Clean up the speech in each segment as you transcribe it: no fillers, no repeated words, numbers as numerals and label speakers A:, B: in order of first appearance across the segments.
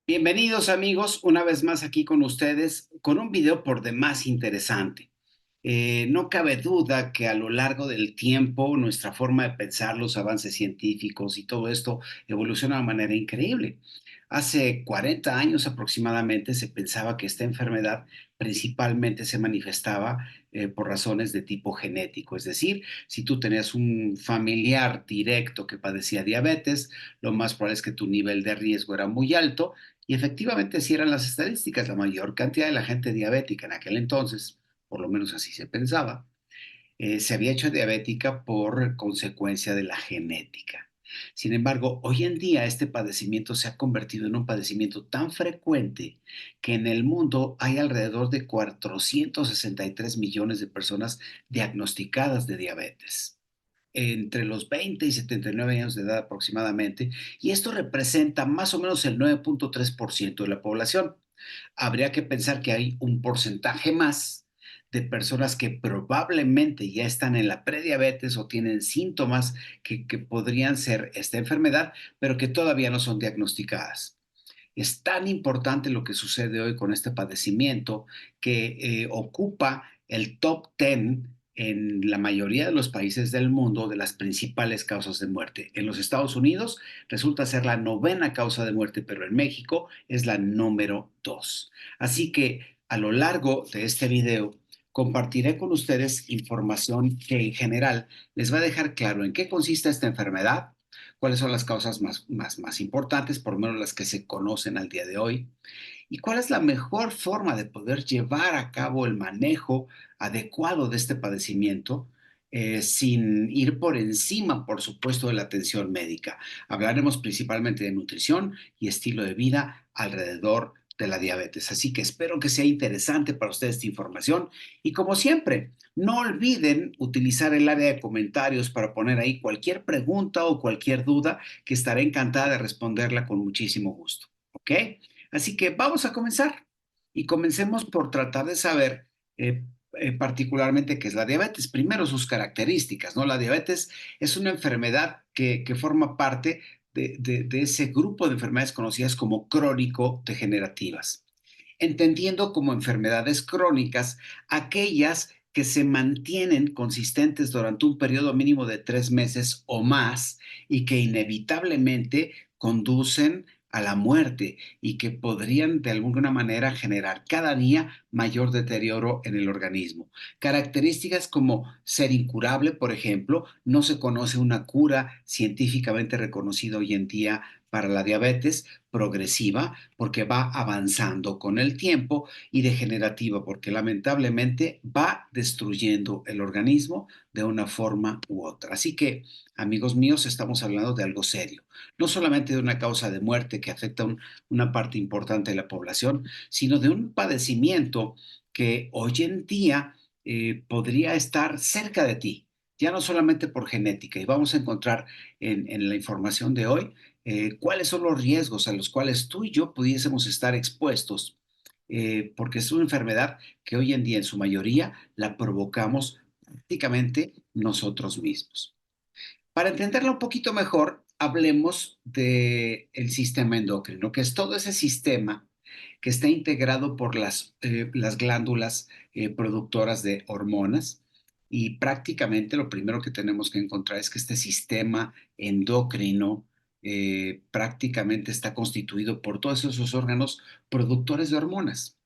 A: Bienvenidos amigos, una vez más aquí con ustedes con un video por demás interesante. No cabe duda que a lo largo del tiempo nuestra forma de pensar, los avances científicos y todo esto evoluciona de una manera increíble. Hace 40 años aproximadamente se pensaba que esta enfermedad principalmente se manifestaba por razones de tipo genético, es decir, si tú tenías un familiar directo que padecía diabetes, lo más probable es que tu nivel de riesgo era muy alto y efectivamente así eran las estadísticas. La mayor cantidad de la gente diabética en aquel entonces, por lo menos así se pensaba, se había hecho diabética por consecuencia de la genética. Sin embargo, hoy en día este padecimiento se ha convertido en un padecimiento tan frecuente que en el mundo hay alrededor de 463 millones de personas diagnosticadas de diabetes entre los 20 y 79 años de edad aproximadamente, y esto representa más o menos el 9.3% de la población. Habría que pensar que hay un porcentaje más de personas que probablemente ya están en la prediabetes o tienen síntomas que podrían ser esta enfermedad, pero que todavía no son diagnosticadas. Es tan importante lo que sucede hoy con este padecimiento que ocupa el top 10 en la mayoría de los países del mundo de las principales causas de muerte. En los Estados Unidos resulta ser la novena causa de muerte, pero en México es la número 2. Así que a lo largo de este video compartiré con ustedes información que en general les va a dejar claro en qué consiste esta enfermedad, cuáles son las causas más importantes, por lo menos las que se conocen al día de hoy, y cuál es la mejor forma de poder llevar a cabo el manejo adecuado de este padecimiento, sin ir por encima, por supuesto, de la atención médica. Hablaremos principalmente de nutrición y estilo de vida alrededor de la diabetes. Así que espero que sea interesante para ustedes esta información y como siempre, no olviden utilizar el área de comentarios para poner ahí cualquier pregunta o cualquier duda que estaré encantada de responderla con muchísimo gusto. ¿Ok? Así que vamos a comenzar y comencemos por tratar de saber particularmente qué es la diabetes. Primero sus características, ¿no? La diabetes es una enfermedad que forma parte de ese grupo de enfermedades conocidas como crónico-degenerativas, entendiendo como enfermedades crónicas aquellas que se mantienen consistentes durante un periodo mínimo de 3 meses o más y que inevitablemente conducen a la muerte y que podrían de alguna manera generar cada día mayor deterioro en el organismo. Características como ser incurable, por ejemplo, no se conoce una cura científicamente reconocida hoy en día para la diabetes progresiva porque va avanzando con el tiempo y degenerativa porque lamentablemente va destruyendo el organismo de una forma u otra. Así que, amigos míos, estamos hablando de algo serio, no solamente de una causa de muerte que afecta una parte importante de la población, sino de un padecimiento que hoy en día podría estar cerca de ti, ya no solamente por genética. Y vamos a encontrar en la información de hoy cuáles son los riesgos a los cuales tú y yo pudiésemos estar expuestos, porque es una enfermedad que hoy en día en su mayoría la provocamos prácticamente nosotros mismos. Para entenderla un poquito mejor, hablemos del sistema endocrino, que es todo ese sistema que está integrado por las glándulas productoras de hormonas. Y prácticamente lo primero que tenemos que encontrar es que este sistema endocrino prácticamente está constituido por todos esos órganos productores de hormonas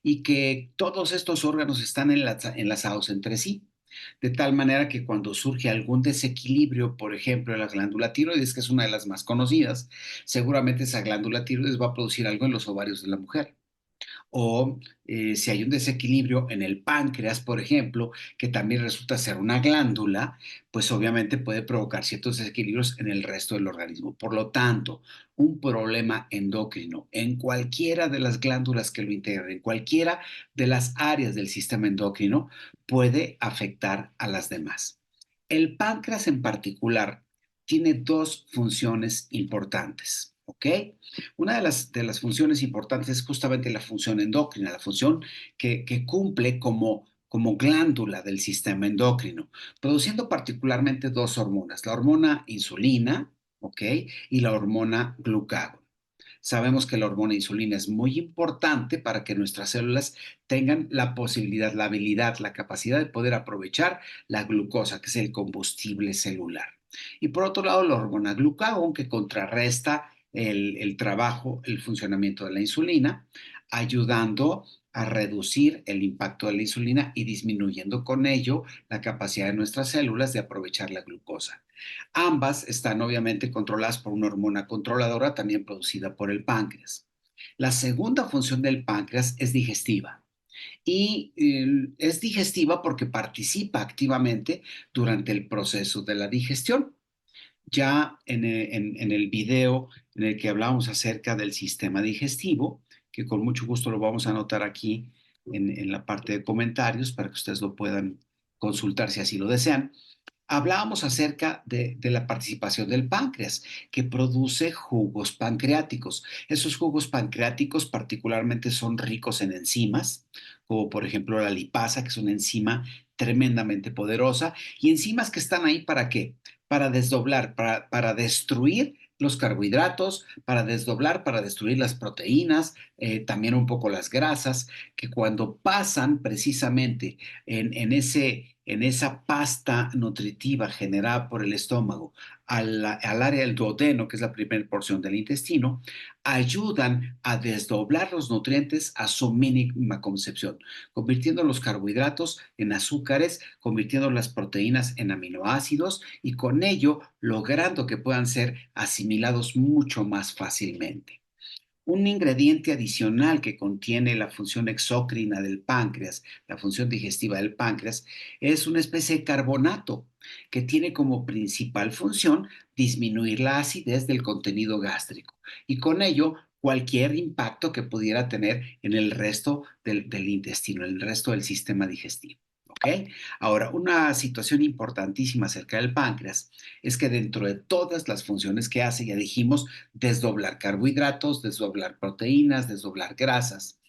A: y que todos estos órganos están enlazados entre sí. De tal manera que cuando surge algún desequilibrio, por ejemplo, en la glándula tiroides, que es una de las más conocidas, seguramente esa glándula tiroides va a producir algo en los ovarios de la mujer. O si hay un desequilibrio en el páncreas, por ejemplo, que también resulta ser una glándula, pues obviamente puede provocar ciertos desequilibrios en el resto del organismo. Por lo tanto, un problema endocrino en cualquiera de las glándulas que lo integran, en cualquiera de las áreas del sistema endocrino, puede afectar a las demás. El páncreas en particular tiene dos funciones importantes, ¿ok? Una de las funciones importantes es justamente la función endocrina, la función que cumple como glándula del sistema endocrino, produciendo particularmente dos hormonas, la hormona insulina, ¿ok? Y la hormona glucagón. Sabemos que la hormona insulina es muy importante para que nuestras células tengan la posibilidad, la habilidad, la capacidad de poder aprovechar la glucosa, que es el combustible celular. Y por otro lado, la hormona glucagón, que contrarresta el trabajo, el funcionamiento de la insulina, ayudando a reducir el impacto de la insulina y disminuyendo con ello la capacidad de nuestras células de aprovechar la glucosa. Ambas están obviamente controladas por una hormona controladora también producida por el páncreas. La segunda función del páncreas es digestiva y es digestiva porque participa activamente durante el proceso de la digestión. Ya en el video en el que hablamos acerca del sistema digestivo, que con mucho gusto lo vamos a anotar aquí en la parte de comentarios para que ustedes lo puedan consultar si así lo desean. Hablábamos acerca de la participación del páncreas, que produce jugos pancreáticos. Esos jugos pancreáticos particularmente son ricos en enzimas, como por ejemplo la lipasa, que es una enzima tremendamente poderosa, y enzimas que están ahí para qué? Para desdoblar, para destruir los carbohidratos, para desdoblar, para destruir las proteínas, también un poco las grasas, que cuando pasan precisamente en esa pasta nutritiva generada por el estómago al área del duodeno, que es la primera porción del intestino, ayudan a desdoblar los nutrientes a su mínima concepción, convirtiendo los carbohidratos en azúcares, convirtiendo las proteínas en aminoácidos y con ello logrando que puedan ser asimilados mucho más fácilmente. Un ingrediente adicional que contiene la función exócrina del páncreas, la función digestiva del páncreas, es una especie de carbonato que tiene como principal función disminuir la acidez del contenido gástrico y con ello cualquier impacto que pudiera tener en el resto del intestino, en el resto del sistema digestivo. ¿Ok? Ahora, una situación importantísima acerca del páncreas es que dentro de todas las funciones que hace, ya dijimos, desdoblar carbohidratos, desdoblar proteínas, desdoblar grasas.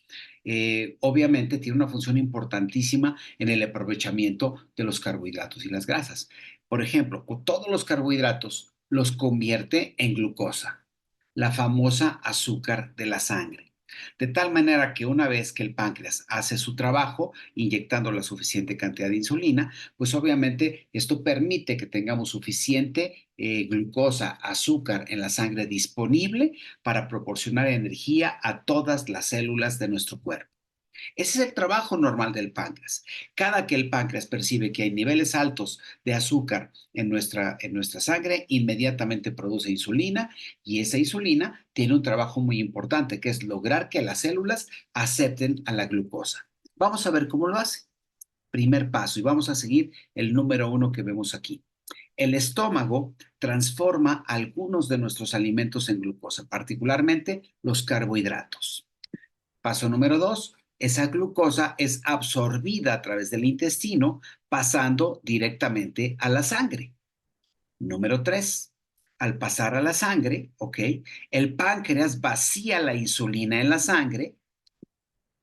A: Obviamente tiene una función importantísima en el aprovechamiento de los carbohidratos y las grasas. Por ejemplo, con todos los carbohidratos los convierte en glucosa, la famosa azúcar de la sangre. De tal manera que una vez que el páncreas hace su trabajo, inyectando la suficiente cantidad de insulina, pues obviamente esto permite que tengamos suficiente glucosa, azúcar en la sangre disponible para proporcionar energía a todas las células de nuestro cuerpo. Ese es el trabajo normal del páncreas. Cada que el páncreas percibe que hay niveles altos de azúcar en nuestra sangre, inmediatamente produce insulina y esa insulina tiene un trabajo muy importante, que es lograr que las células acepten a la glucosa. Vamos a ver cómo lo hace. Primer paso, y vamos a seguir el número uno que vemos aquí. El estómago transforma algunos de nuestros alimentos en glucosa, particularmente los carbohidratos. Paso número dos, esa glucosa es absorbida a través del intestino, pasando directamente a la sangre. Número tres, al pasar a la sangre, ¿ok? El páncreas vacía la insulina en la sangre.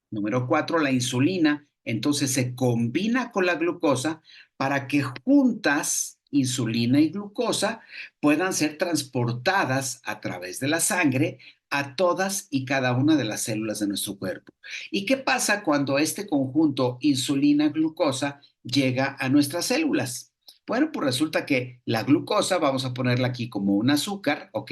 A: Número cuatro, la insulina entonces se combina con la glucosa para que juntas insulina y glucosa puedan ser transportadas a través de la sangre a todas y cada una de las células de nuestro cuerpo. ¿Y qué pasa cuando este conjunto insulina-glucosa llega a nuestras células? Bueno, pues resulta que la glucosa, vamos a ponerla aquí como un azúcar, ¿ok?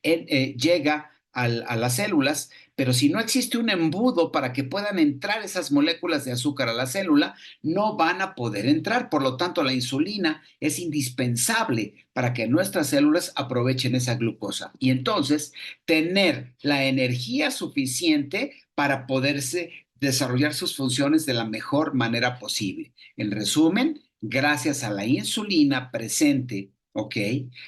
A: Llega a las células, pero si no existe un embudo para que puedan entrar esas moléculas de azúcar a la célula, no van a poder entrar. Por lo tanto, la insulina es indispensable para que nuestras células aprovechen esa glucosa y entonces tener la energía suficiente para poderse desarrollar sus funciones de la mejor manera posible. En resumen, gracias a la insulina presente, ¿ok?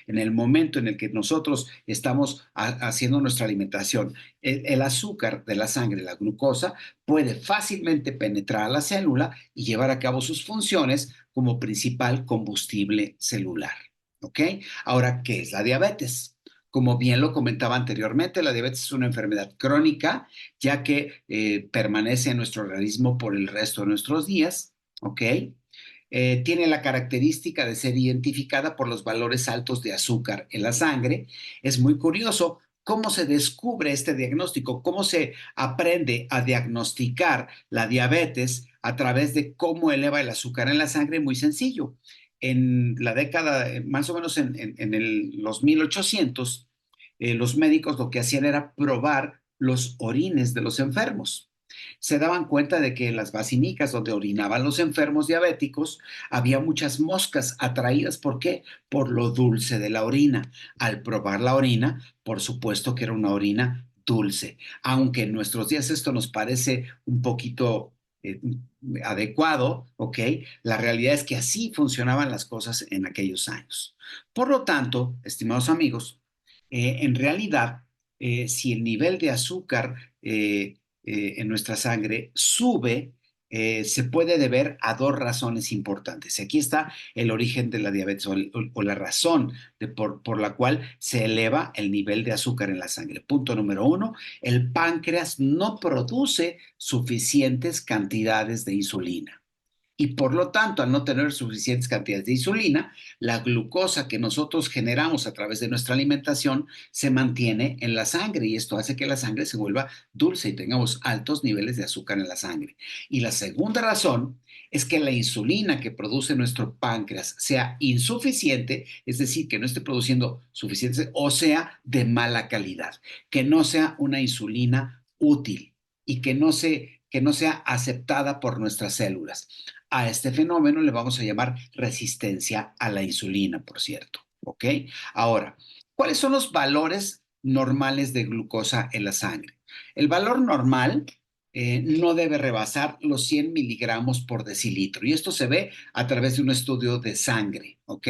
A: En el momento en el que nosotros estamos haciendo nuestra alimentación, el azúcar de la sangre, la glucosa, puede fácilmente penetrar a la célula y llevar a cabo sus funciones como principal combustible celular, ¿ok? Ahora, ¿qué es la diabetes? Como bien lo comentaba anteriormente, la diabetes es una enfermedad crónica, ya que permanece en nuestro organismo por el resto de nuestros días, ¿ok? Tiene la característica de ser identificada por los valores altos de azúcar en la sangre. Es muy curioso ¿Cómo se descubre este diagnóstico? ¿Cómo se aprende a diagnosticar la diabetes a través de cómo eleva el azúcar en la sangre? Muy sencillo. En la década, más o menos los 1800, los médicos lo que hacían era probar los orines de los enfermos. Se daban cuenta de que en las basinicas donde orinaban los enfermos diabéticos había muchas moscas atraídas. ¿Por qué? Por lo dulce de la orina. Al probar la orina, por supuesto que era una orina dulce. Aunque en nuestros días esto nos parece un poquito adecuado, ¿ok? La realidad es que así funcionaban las cosas en aquellos años. Por lo tanto, estimados amigos, en realidad, si el nivel de azúcar en nuestra sangre sube, se puede deber a dos razones importantes. Y aquí está el origen de la diabetes o la razón por la cual se eleva el nivel de azúcar en la sangre. Punto número uno, el páncreas no produce suficientes cantidades de insulina. Y por lo tanto, al no tener suficientes cantidades de insulina, la glucosa que nosotros generamos a través de nuestra alimentación se mantiene en la sangre y esto hace que la sangre se vuelva dulce y tengamos altos niveles de azúcar en la sangre. Y la segunda razón es que la insulina que produce nuestro páncreas sea insuficiente, es decir, que no esté produciendo suficiente o sea de mala calidad, que no sea una insulina útil y que no sea aceptada por nuestras células. A este fenómeno le vamos a llamar resistencia a la insulina, por cierto. ¿Ok? Ahora, ¿cuáles son los valores normales de glucosa en la sangre? El valor normal no debe rebasar los 100 miligramos por decilitro y esto se ve a través de un estudio de sangre. ¿Ok?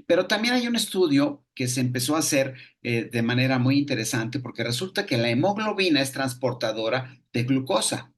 A: Pero también hay un estudio que se empezó a hacer de manera muy interesante porque resulta que la hemoglobina es transportadora de glucosa,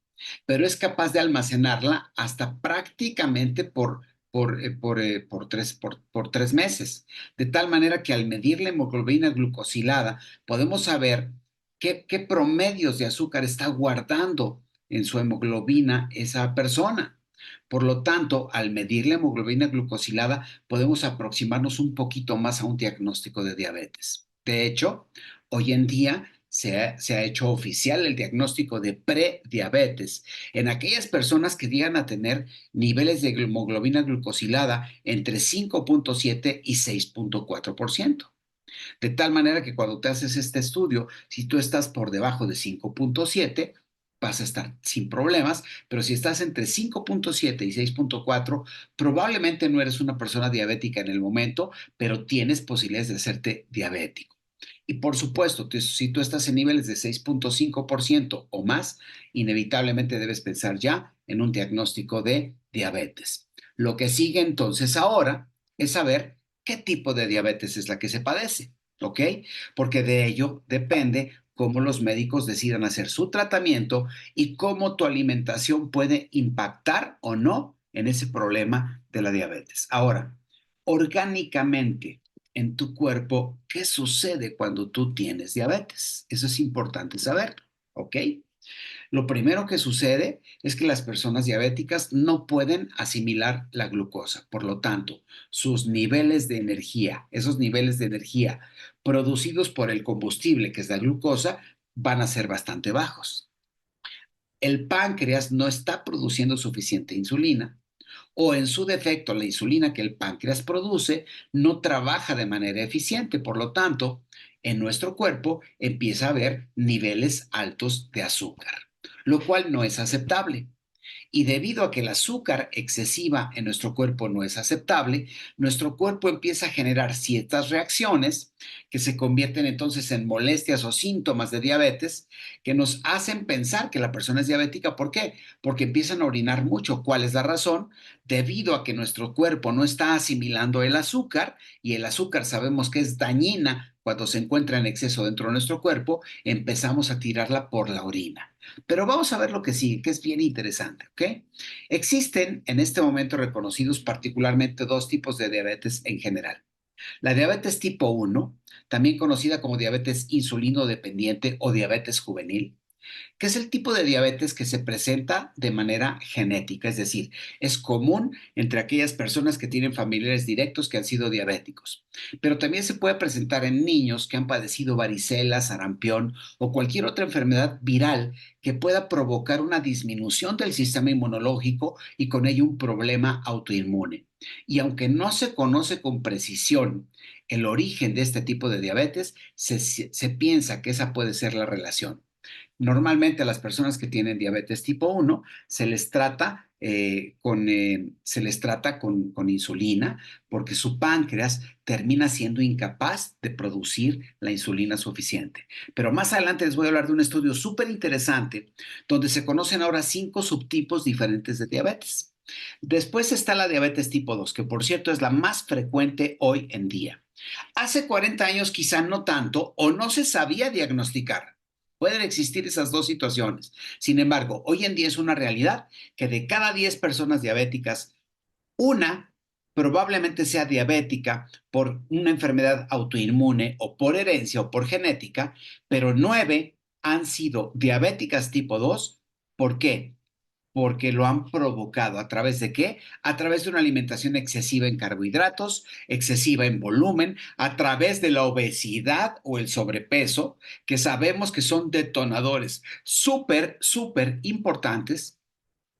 A: pero es capaz de almacenarla hasta prácticamente por 3 meses. De tal manera que al medir la hemoglobina glucosilada, podemos saber qué promedios de azúcar está guardando en su hemoglobina esa persona. Por lo tanto, al medir la hemoglobina glucosilada, podemos aproximarnos un poquito más a un diagnóstico de diabetes. De hecho, hoy en día se ha hecho oficial el diagnóstico de prediabetes en aquellas personas que llegan a tener niveles de hemoglobina glucosilada entre 5,7 y 6,4%. De tal manera que cuando te haces este estudio, si tú estás por debajo de 5,7, vas a estar sin problemas, pero si estás entre 5,7 y 6,4, probablemente no eres una persona diabética en el momento, pero tienes posibilidades de hacerte diabético. Y por supuesto, si tú estás en niveles de 6,5% o más, inevitablemente debes pensar ya en un diagnóstico de diabetes. Lo que sigue entonces ahora es saber qué tipo de diabetes es la que se padece, ¿ok? Porque de ello depende cómo los médicos decidan hacer su tratamiento y cómo tu alimentación puede impactar o no en ese problema de la diabetes. Ahora, orgánicamente en tu cuerpo, ¿qué sucede cuando tú tienes diabetes? Eso es importante saber, ¿ok? Lo primero que sucede es que las personas diabéticas no pueden asimilar la glucosa. Por lo tanto, sus niveles de energía, esos niveles de energía producidos por el combustible, que es la glucosa, van a ser bastante bajos. El páncreas no está produciendo suficiente insulina o en su defecto la insulina que el páncreas produce no trabaja de manera eficiente. Por lo tanto, en nuestro cuerpo empieza a haber niveles altos de azúcar, lo cual no es aceptable. Y debido a que el azúcar excesiva en nuestro cuerpo no es aceptable, nuestro cuerpo empieza a generar ciertas reacciones que se convierten entonces en molestias o síntomas de diabetes que nos hacen pensar que la persona es diabética. ¿Por qué? Porque empiezan a orinar mucho. ¿Cuál es la razón? Debido a que nuestro cuerpo no está asimilando el azúcar y el azúcar sabemos que es dañina cuando se encuentra en exceso dentro de nuestro cuerpo, empezamos a tirarla por la orina. Pero vamos a ver lo que sigue, que es bien interesante, ¿ok? Existen en este momento reconocidos particularmente dos tipos de diabetes en general. La diabetes tipo 1, también conocida como diabetes insulino dependiente o diabetes juvenil, que es el tipo de diabetes que se presenta de manera genética, es decir, es común entre aquellas personas que tienen familiares directos que han sido diabéticos, pero también se puede presentar en niños que han padecido varicela, sarampión o cualquier otra enfermedad viral que pueda provocar una disminución del sistema inmunológico y con ello un problema autoinmune. Y aunque no se conoce con precisión el origen de este tipo de diabetes, se piensa que esa puede ser la relación. Normalmente a las personas que tienen diabetes tipo 1 se les trata con insulina porque su páncreas termina siendo incapaz de producir la insulina suficiente. Pero más adelante les voy a hablar de un estudio súper interesante donde se conocen ahora 5 subtipos diferentes de diabetes. Después está la diabetes tipo 2, que por cierto es la más frecuente hoy en día. Hace 40 años quizá no tanto o no se sabía diagnosticar. Pueden existir esas dos situaciones. Sin embargo, hoy en día es una realidad que de cada 10 personas diabéticas, una probablemente sea diabética por una enfermedad autoinmune o por herencia o por genética, pero 9 han sido diabéticas tipo 2. ¿Por qué? Porque lo han provocado. ¿A través de qué? A través de una alimentación excesiva en carbohidratos, excesiva en volumen, a través de la obesidad o el sobrepeso, que sabemos que son detonadores súper, súper importantes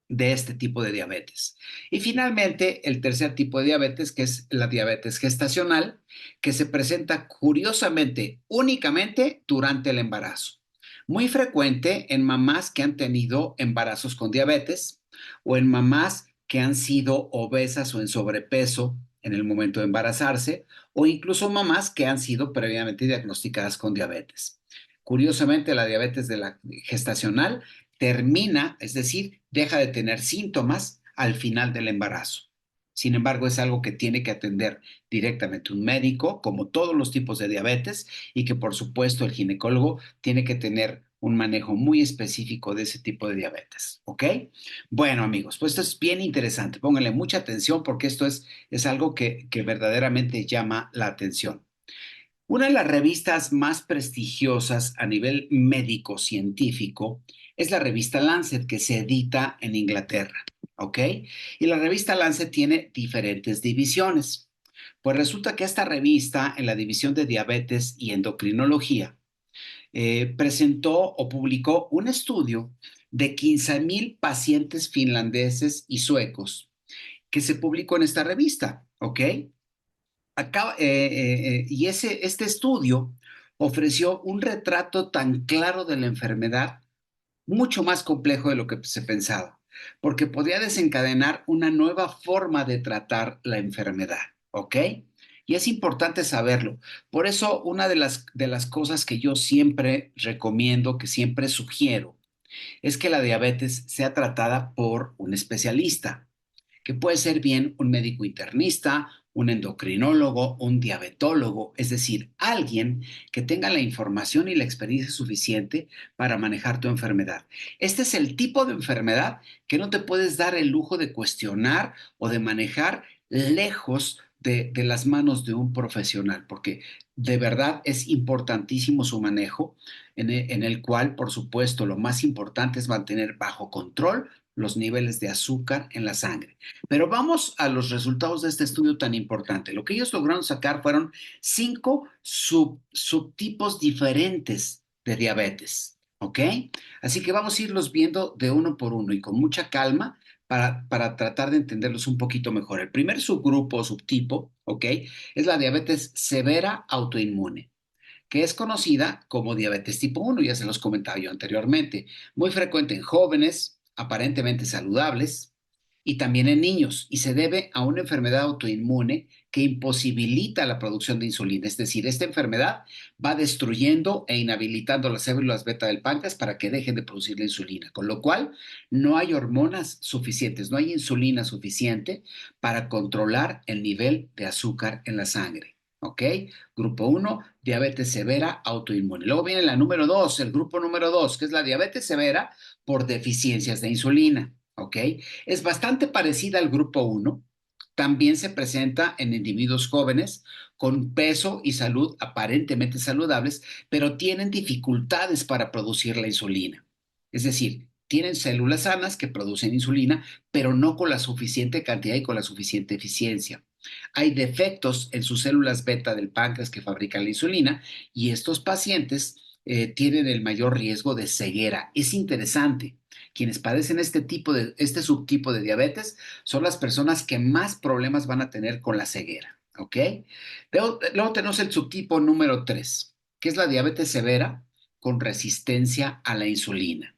A: de este tipo de diabetes. Y finalmente, el tercer tipo de diabetes, que es la diabetes gestacional, que se presenta curiosamente únicamente durante el embarazo. Muy frecuente en mamás que han tenido embarazos con diabetes o en mamás que han sido obesas o en sobrepeso en el momento de embarazarse o incluso mamás que han sido previamente diagnosticadas con diabetes. Curiosamente, la diabetes de la gestacional termina, es decir, deja de tener síntomas al final del embarazo. Sin embargo, es algo que tiene que atender directamente un médico, como todos los tipos de diabetes, y que por supuesto el ginecólogo tiene que tener un manejo muy específico de ese tipo de diabetes. ¿Ok? Bueno, amigos, pues esto es bien interesante. Pónganle mucha atención porque esto es algo que verdaderamente llama la atención. Una de las revistas más prestigiosas a nivel médico-científico es la revista Lancet, que se edita en Inglaterra, ¿ok? Y la revista Lancet tiene diferentes divisiones. Pues resulta que esta revista, en la división de diabetes y endocrinología, presentó o publicó un estudio de 15,000 pacientes finlandeses y suecos que se publicó en esta revista, ¿ok? Este estudio ofreció un retrato tan claro de la enfermedad, mucho más complejo de lo que se pensaba, porque podía desencadenar una nueva forma de tratar la enfermedad, ¿ok? Y es importante saberlo. Por eso, una de las cosas que yo siempre recomiendo, que siempre sugiero, es que la diabetes sea tratada por un especialista que puede ser bien un médico internista, un endocrinólogo, un diabetólogo, es decir, alguien que tenga la información y la experiencia suficiente para manejar tu enfermedad. Este es el tipo de enfermedad que no te puedes dar el lujo de cuestionar o de manejar lejos de las manos de un profesional, porque de verdad es importantísimo su manejo, en el cual, por supuesto, lo más importante es mantener bajo control los niveles de azúcar en la sangre. Pero vamos a los resultados de este estudio tan importante. Lo que ellos lograron sacar fueron 5 subtipos diferentes de diabetes, ¿ok? Así que vamos a irlos viendo de uno por uno y con mucha calma para tratar de entenderlos un poquito mejor. El primer subgrupo o subtipo, ¿ok? Es la diabetes severa autoinmune, que es conocida como diabetes tipo 1, ya se los comentaba yo anteriormente, muy frecuente en jóvenes, aparentemente saludables, y también en niños, y se debe a una enfermedad autoinmune que imposibilita la producción de insulina. Es decir, esta enfermedad va destruyendo e inhabilitando las células beta del páncreas para que dejen de producir la insulina, con lo cual no hay hormonas suficientes, no hay insulina suficiente para controlar el nivel de azúcar en la sangre. ¿Ok? Grupo uno, diabetes severa autoinmune. Luego viene la número 2, el grupo número 2, que es la diabetes severa por deficiencias de insulina. ¿Ok? Es bastante parecida al grupo uno. También se presenta en individuos jóvenes con peso y salud aparentemente saludables, pero tienen dificultades para producir la insulina. Es decir, tienen células sanas que producen insulina, pero no con la suficiente cantidad y con la suficiente eficiencia. Hay defectos en sus células beta del páncreas que fabrican la insulina y estos pacientes tienen el mayor riesgo de ceguera. Es interesante. Quienes padecen este subtipo de diabetes son las personas que más problemas van a tener con la ceguera. ¿Ok? Luego tenemos el subtipo número 3, que es la diabetes severa con resistencia a la insulina.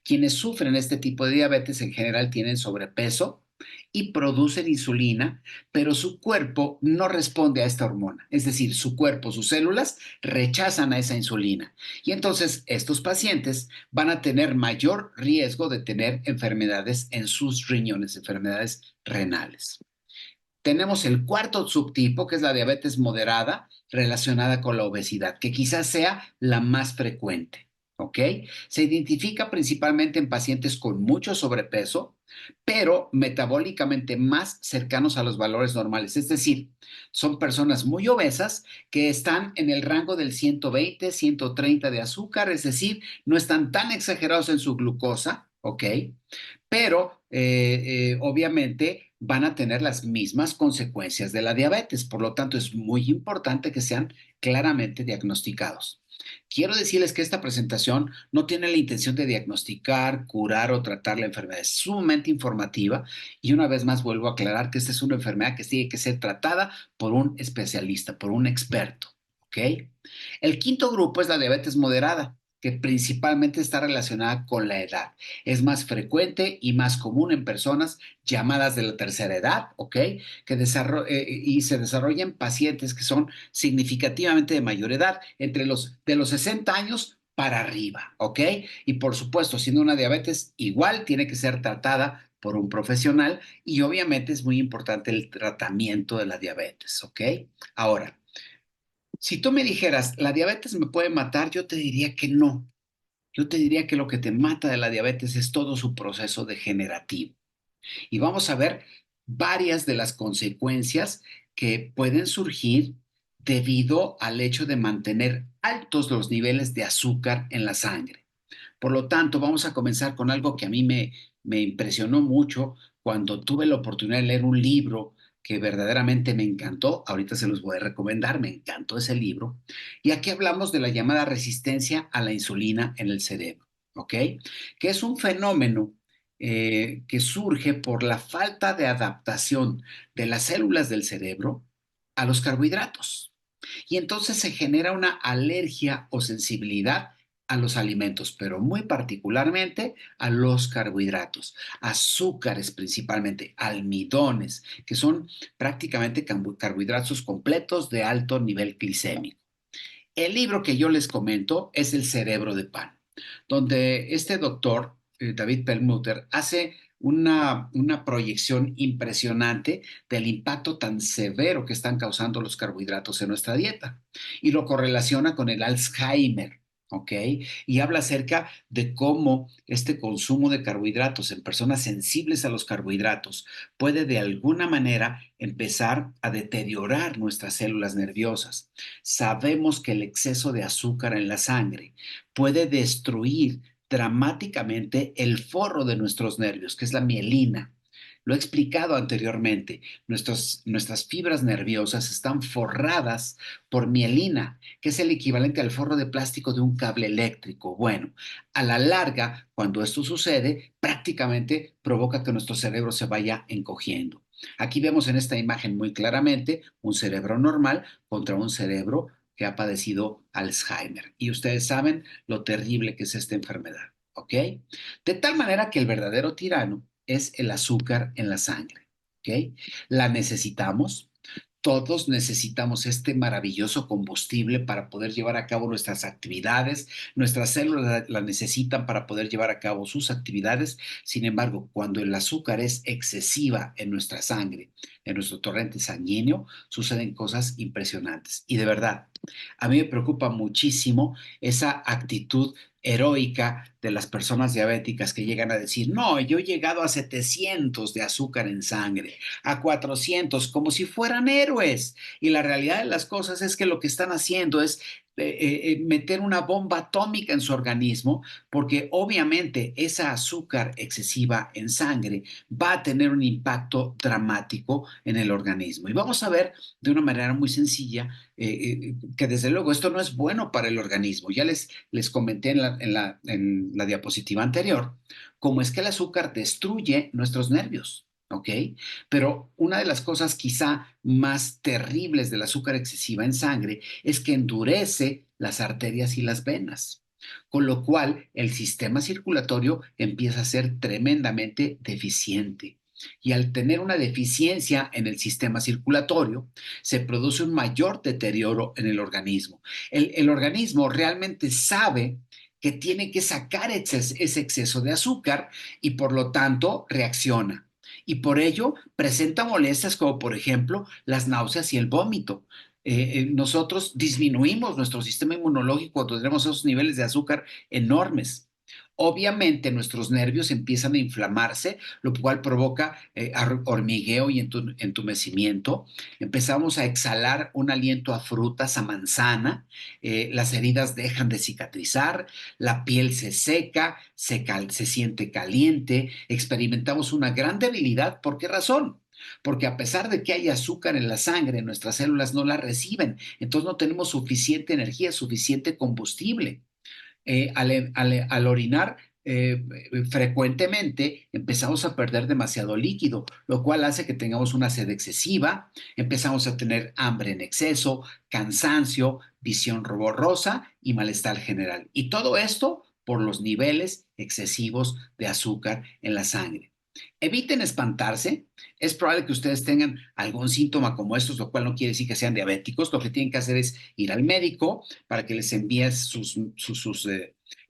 A: Quienes sufren este tipo de diabetes en general tienen sobrepeso y producen insulina, pero su cuerpo no responde a esta hormona. Es decir, su cuerpo, sus células rechazan a esa insulina. Y entonces estos pacientes van a tener mayor riesgo de tener enfermedades en sus riñones, enfermedades renales. Tenemos el cuarto subtipo, que es la diabetes moderada relacionada con la obesidad, que quizás sea la más frecuente. ¿Ok? Se identifica principalmente en pacientes con mucho sobrepeso, pero metabólicamente más cercanos a los valores normales. Es decir, son personas muy obesas que están en el rango del 120, 130 de azúcar, es decir, no están tan exagerados en su glucosa, ¿ok? Pero obviamente van a tener las mismas consecuencias de la diabetes. Por lo tanto, es muy importante que sean claramente diagnosticados. Quiero decirles que esta presentación no tiene la intención de diagnosticar, curar o tratar la enfermedad. Es sumamente informativa y una vez más vuelvo a aclarar que esta es una enfermedad que tiene que ser tratada por un especialista, por un experto. ¿Ok? El quinto grupo es la diabetes moderada, que principalmente está relacionada con la edad. Es más frecuente y más común en personas llamadas de la tercera edad, ¿ok? Y se desarrolla en pacientes que son significativamente de mayor edad, de los 60 años para arriba, ¿ok? Y por supuesto, siendo una diabetes igual, tiene que ser tratada por un profesional y obviamente es muy importante el tratamiento de la diabetes, ¿ok? Ahora, si tú me dijeras, ¿la diabetes me puede matar? Yo te diría que no. Yo te diría que lo que te mata de la diabetes es todo su proceso degenerativo. Y vamos a ver varias de las consecuencias que pueden surgir debido al hecho de mantener altos los niveles de azúcar en la sangre. Por lo tanto, vamos a comenzar con algo que a me impresionó mucho cuando tuve la oportunidad de leer un libro que verdaderamente me encantó. Ahorita se los voy a recomendar, me encantó ese libro. Y aquí hablamos de la llamada resistencia a la insulina en el cerebro, ¿ok? Que es un fenómeno que surge por la falta de adaptación de las células del cerebro a los carbohidratos. Y entonces se genera una alergia o sensibilidad a los alimentos, pero muy particularmente a los carbohidratos, azúcares principalmente, almidones, que son prácticamente carbohidratos completos de alto nivel glicémico. El libro que yo les comento es El cerebro de pan, donde este doctor, David Perlmutter, hace una proyección impresionante del impacto tan severo que están causando los carbohidratos en nuestra dieta y lo correlaciona con el Alzheimer. ¿Ok? Y habla acerca de cómo este consumo de carbohidratos en personas sensibles a los carbohidratos puede de alguna manera empezar a deteriorar nuestras células nerviosas. Sabemos que el exceso de azúcar en la sangre puede destruir dramáticamente el forro de nuestros nervios, que es la mielina. Lo he explicado anteriormente, nuestras fibras nerviosas están forradas por mielina, que es el equivalente al forro de plástico de un cable eléctrico. Bueno, a la larga, cuando esto sucede, prácticamente provoca que nuestro cerebro se vaya encogiendo. Aquí vemos en esta imagen muy claramente un cerebro normal contra un cerebro que ha padecido Alzheimer. Y ustedes saben lo terrible que es esta enfermedad, ¿ok? De tal manera que el verdadero tirano es el azúcar en la sangre, ¿ok? La necesitamos. Todos necesitamos este maravilloso combustible para poder llevar a cabo nuestras actividades. Nuestras células la necesitan para poder llevar a cabo sus actividades. Sin embargo, cuando el azúcar es excesiva en nuestra sangre, en nuestro torrente sanguíneo, suceden cosas impresionantes. Y de verdad, a mí me preocupa muchísimo esa actitud heroica de las personas diabéticas que llegan a decir, no, yo he llegado a 700 de azúcar en sangre, a 400, como si fueran héroes. Y la realidad de las cosas es que lo que están haciendo es meter una bomba atómica en su organismo, porque obviamente esa azúcar excesiva en sangre va a tener un impacto dramático en el organismo. Y vamos a ver de una manera muy sencilla que desde luego esto no es bueno para el organismo. Ya les comenté en la diapositiva anterior cómo es que el azúcar destruye nuestros nervios. ¿Ok? Pero una de las cosas quizá más terribles del azúcar excesiva en sangre es que endurece las arterias y las venas, con lo cual el sistema circulatorio empieza a ser tremendamente deficiente. Y al tener una deficiencia en el sistema circulatorio, se produce un mayor deterioro en el organismo. El organismo realmente sabe que tiene que sacar ese exceso de azúcar y por lo tanto reacciona. Y por ello presenta molestias como por ejemplo las náuseas y el vómito. Nosotros disminuimos nuestro sistema inmunológico cuando tenemos esos niveles de azúcar enormes. Obviamente nuestros nervios empiezan a inflamarse, lo cual provoca hormigueo y entumecimiento. Empezamos a exhalar un aliento a frutas, a manzana. Las heridas dejan de cicatrizar, la piel se seca, se siente caliente, experimentamos una gran debilidad. ¿Por qué razón? Porque a pesar de que hay azúcar en la sangre, nuestras células no la reciben, entonces no tenemos suficiente energía, suficiente combustible. Al orinar frecuentemente empezamos a perder demasiado líquido, lo cual hace que tengamos una sed excesiva, empezamos a tener hambre en exceso, cansancio, visión borrosa y malestar general. Y todo esto por los niveles excesivos de azúcar en la sangre. Eviten espantarse. Es probable que ustedes tengan algún síntoma como estos, lo cual no quiere decir que sean diabéticos. Lo que tienen que hacer es ir al médico para que les envíe sus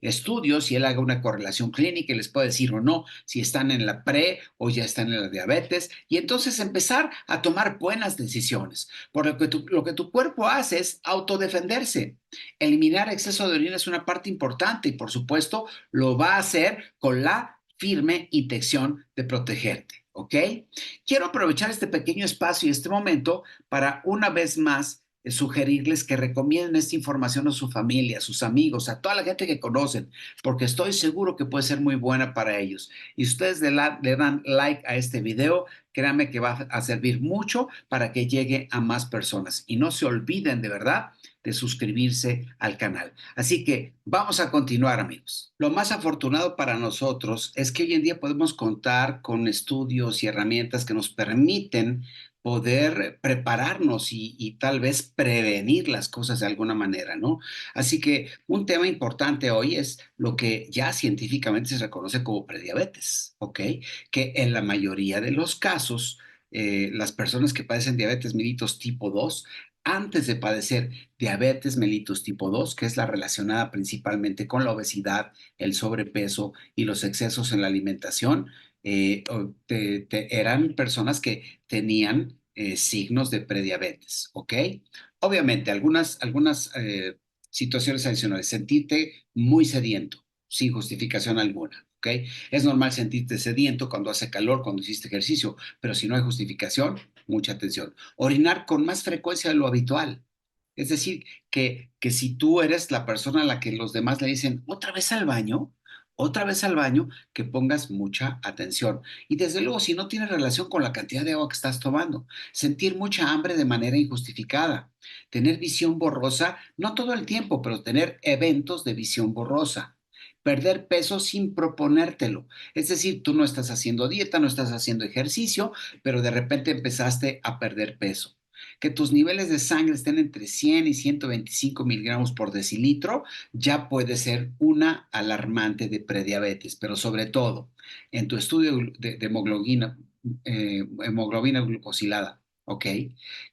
A: estudios y él haga una correlación clínica y les pueda decir o no si están en la pre o ya están en la diabetes y entonces empezar a tomar buenas decisiones. Por lo que tu cuerpo hace es autodefenderse. Eliminar exceso de orina es una parte importante y por supuesto lo va a hacer con la firme intención de protegerte. ¿Ok? Quiero aprovechar este pequeño espacio y este momento para una vez más sugerirles que recomienden esta información a su familia, a sus amigos, a toda la gente que conocen, porque estoy seguro que puede ser muy buena para ellos. Y si ustedes le dan like a este video, créanme que va a servir mucho para que llegue a más personas. Y no se olviden de verdad de suscribirse al canal. Así que vamos a continuar, amigos. Lo más afortunado para nosotros es que hoy en día podemos contar con estudios y herramientas que nos permiten poder prepararnos y tal vez prevenir las cosas de alguna manera, ¿no? Así que un tema importante hoy es lo que ya científicamente se reconoce como prediabetes, ¿ok? Que en la mayoría de los casos, las personas que padecen diabetes mellitus tipo 2 antes de padecer diabetes mellitus tipo 2, que es la relacionada principalmente con la obesidad, el sobrepeso y los excesos en la alimentación, eran personas que tenían signos de prediabetes, ¿ok? Obviamente, algunas situaciones adicionales, sentirte muy sediento, sin justificación alguna, ¿ok? Es normal sentirte sediento cuando hace calor, cuando hiciste ejercicio, pero si no hay justificación, mucha atención. Orinar con más frecuencia de lo habitual. Es decir, que si tú eres la persona a la que los demás le dicen, otra vez al baño, que pongas mucha atención. Y desde luego, si no tiene relación con la cantidad de agua que estás tomando, sentir mucha hambre de manera injustificada, tener visión borrosa, no todo el tiempo, pero tener eventos de visión borrosa. Perder peso sin proponértelo. Es decir, tú no estás haciendo dieta, no estás haciendo ejercicio, pero de repente empezaste a perder peso. Que tus niveles de sangre estén entre 100 y 125 miligramos por decilitro ya puede ser una alarmante de prediabetes, pero sobre todo en tu estudio de hemoglobina glucosilada, ¿ok?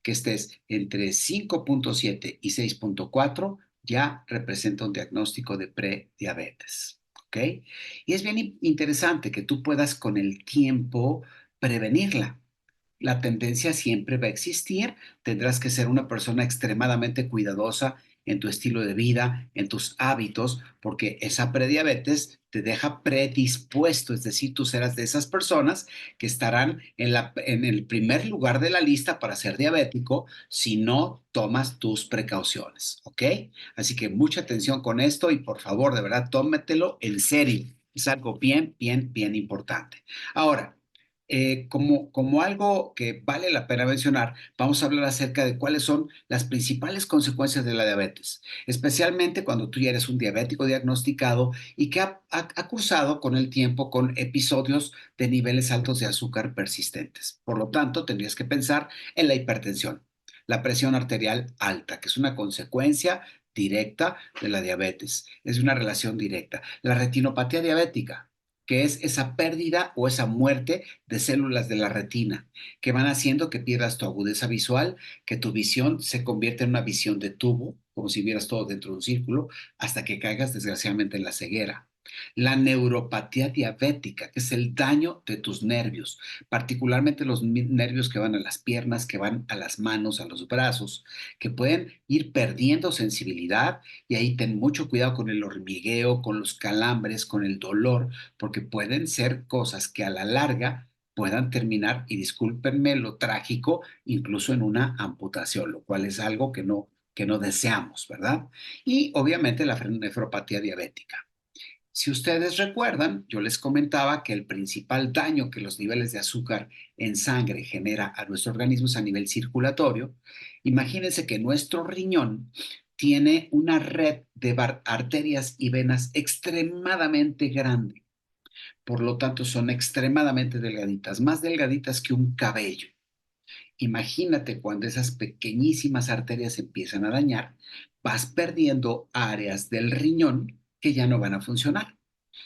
A: Que estés entre 5,7 y 6,4 ya representa un diagnóstico de prediabetes, ¿ok? Y es bien interesante que tú puedas con el tiempo prevenirla. La tendencia siempre va a existir. Tendrás que ser una persona extremadamente cuidadosa en tu estilo de vida, en tus hábitos, porque esa prediabetes te deja predispuesto, es decir, tú serás de esas personas que estarán en el primer lugar de la lista para ser diabético si no tomas tus precauciones, ¿ok? Así que mucha atención con esto y por favor, de verdad, tómetelo en serio. Es algo bien, bien, bien importante. Ahora, como algo que vale la pena mencionar, vamos a hablar acerca de cuáles son las principales consecuencias de la diabetes, especialmente cuando tú ya eres un diabético diagnosticado y que ha cursado con el tiempo con episodios de niveles altos de azúcar persistentes. Por lo tanto, tendrías que pensar en la hipertensión, la presión arterial alta, que es una consecuencia directa de la diabetes, es una relación directa. La retinopatía diabética, que es esa pérdida o esa muerte de células de la retina, que van haciendo que pierdas tu agudeza visual, que tu visión se convierta en una visión de tubo, como si vieras todo dentro de un círculo, hasta que caigas desgraciadamente en la ceguera. La neuropatía diabética, que es el daño de tus nervios, particularmente los nervios que van a las piernas, que van a las manos, a los brazos, que pueden ir perdiendo sensibilidad y ahí ten mucho cuidado con el hormigueo, con los calambres, con el dolor, porque pueden ser cosas que a la larga puedan terminar, y discúlpenme lo trágico, incluso en una amputación, lo cual es algo que no deseamos, ¿verdad? Y obviamente la nefropatía diabética. Si ustedes recuerdan, yo les comentaba que el principal daño que los niveles de azúcar en sangre genera a nuestro organismo es a nivel circulatorio. Imagínense que nuestro riñón tiene una red de arterias y venas extremadamente grande. Por lo tanto, son extremadamente delgaditas, más delgaditas que un cabello. Imagínate cuando esas pequeñísimas arterias empiezan a dañar, vas perdiendo áreas del riñón que ya no van a funcionar.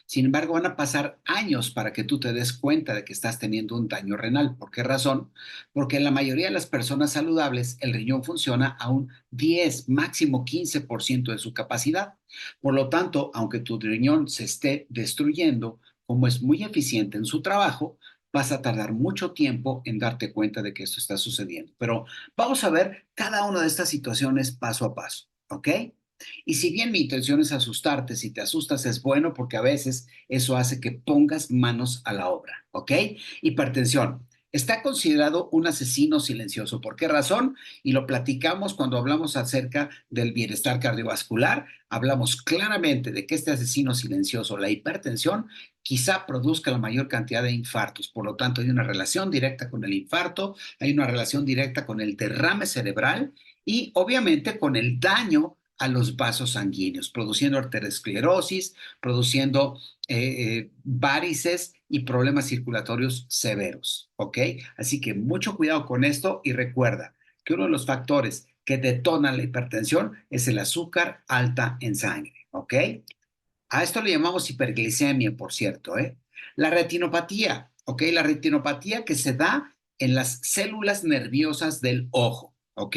A: Sin embargo, van a pasar años para que tú te des cuenta de que estás teniendo un daño renal. ¿Por qué razón? Porque en la mayoría de las personas saludables el riñón funciona a un 10, máximo 15% de su capacidad. Por lo tanto, aunque tu riñón se esté destruyendo, como es muy eficiente en su trabajo, vas a tardar mucho tiempo en darte cuenta de que esto está sucediendo. Pero vamos a ver cada una de estas situaciones paso a paso, ¿ok? Y si bien mi intención es asustarte, si te asustas es bueno porque a veces eso hace que pongas manos a la obra, ¿ok? Hipertensión. Está considerado un asesino silencioso. ¿Por qué razón? Y lo platicamos cuando hablamos acerca del bienestar cardiovascular. Hablamos claramente de que este asesino silencioso, la hipertensión, quizá produzca la mayor cantidad de infartos. Por lo tanto, hay una relación directa con el infarto, hay una relación directa con el derrame cerebral y obviamente con el daño a los vasos sanguíneos, produciendo arteriosclerosis, produciendo varices y problemas circulatorios severos, ¿ok? Así que mucho cuidado con esto y recuerda que uno de los factores que detonan la hipertensión es el azúcar alta en sangre, ¿ok? A esto le llamamos hiperglicemia, por cierto, ¿eh? La retinopatía, ¿ok? La retinopatía que se da en las células nerviosas del ojo, ¿ok?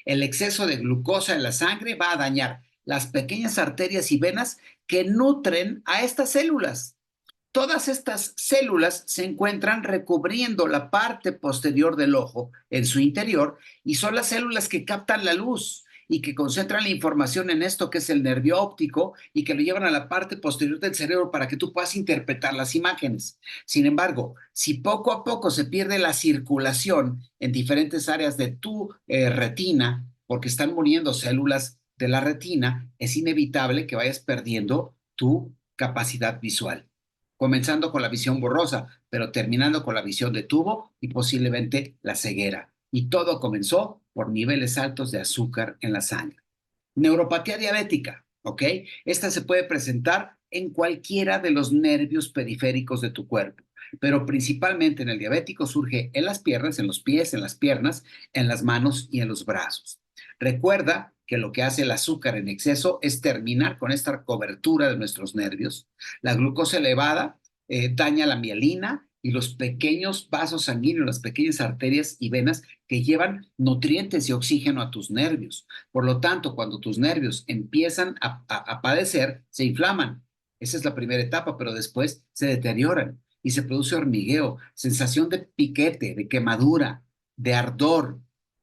A: El exceso de glucosa en la sangre va a dañar las pequeñas arterias y venas que nutren a estas células. Todas estas células se encuentran recubriendo la parte posterior del ojo en su interior y son las células que captan la luz y que concentran la información en esto que es el nervio óptico y que lo llevan a la parte posterior del cerebro para que tú puedas interpretar las imágenes. Sin embargo, si poco a poco se pierde la circulación en diferentes áreas de tu retina, porque están muriendo células de la retina, es inevitable que vayas perdiendo tu capacidad visual, comenzando con la visión borrosa, pero terminando con la visión de tubo y posiblemente la ceguera. Y todo comenzó por niveles altos de azúcar en la sangre. Neuropatía diabética, ¿ok? Esta se puede presentar en cualquiera de los nervios periféricos de tu cuerpo, pero principalmente en el diabético surge en las piernas, en los pies, en las piernas, en las manos y en los brazos. Recuerda que lo que hace el azúcar en exceso es terminar con esta cobertura de nuestros nervios. La glucosa elevada daña la mielina y los pequeños vasos sanguíneos, las pequeñas arterias y venas que llevan nutrientes y oxígeno a tus nervios. Por lo tanto, cuando tus nervios empiezan a padecer, se inflaman. Esa es la primera etapa, pero después se deterioran y se produce hormigueo, sensación de piquete, de quemadura, de ardor,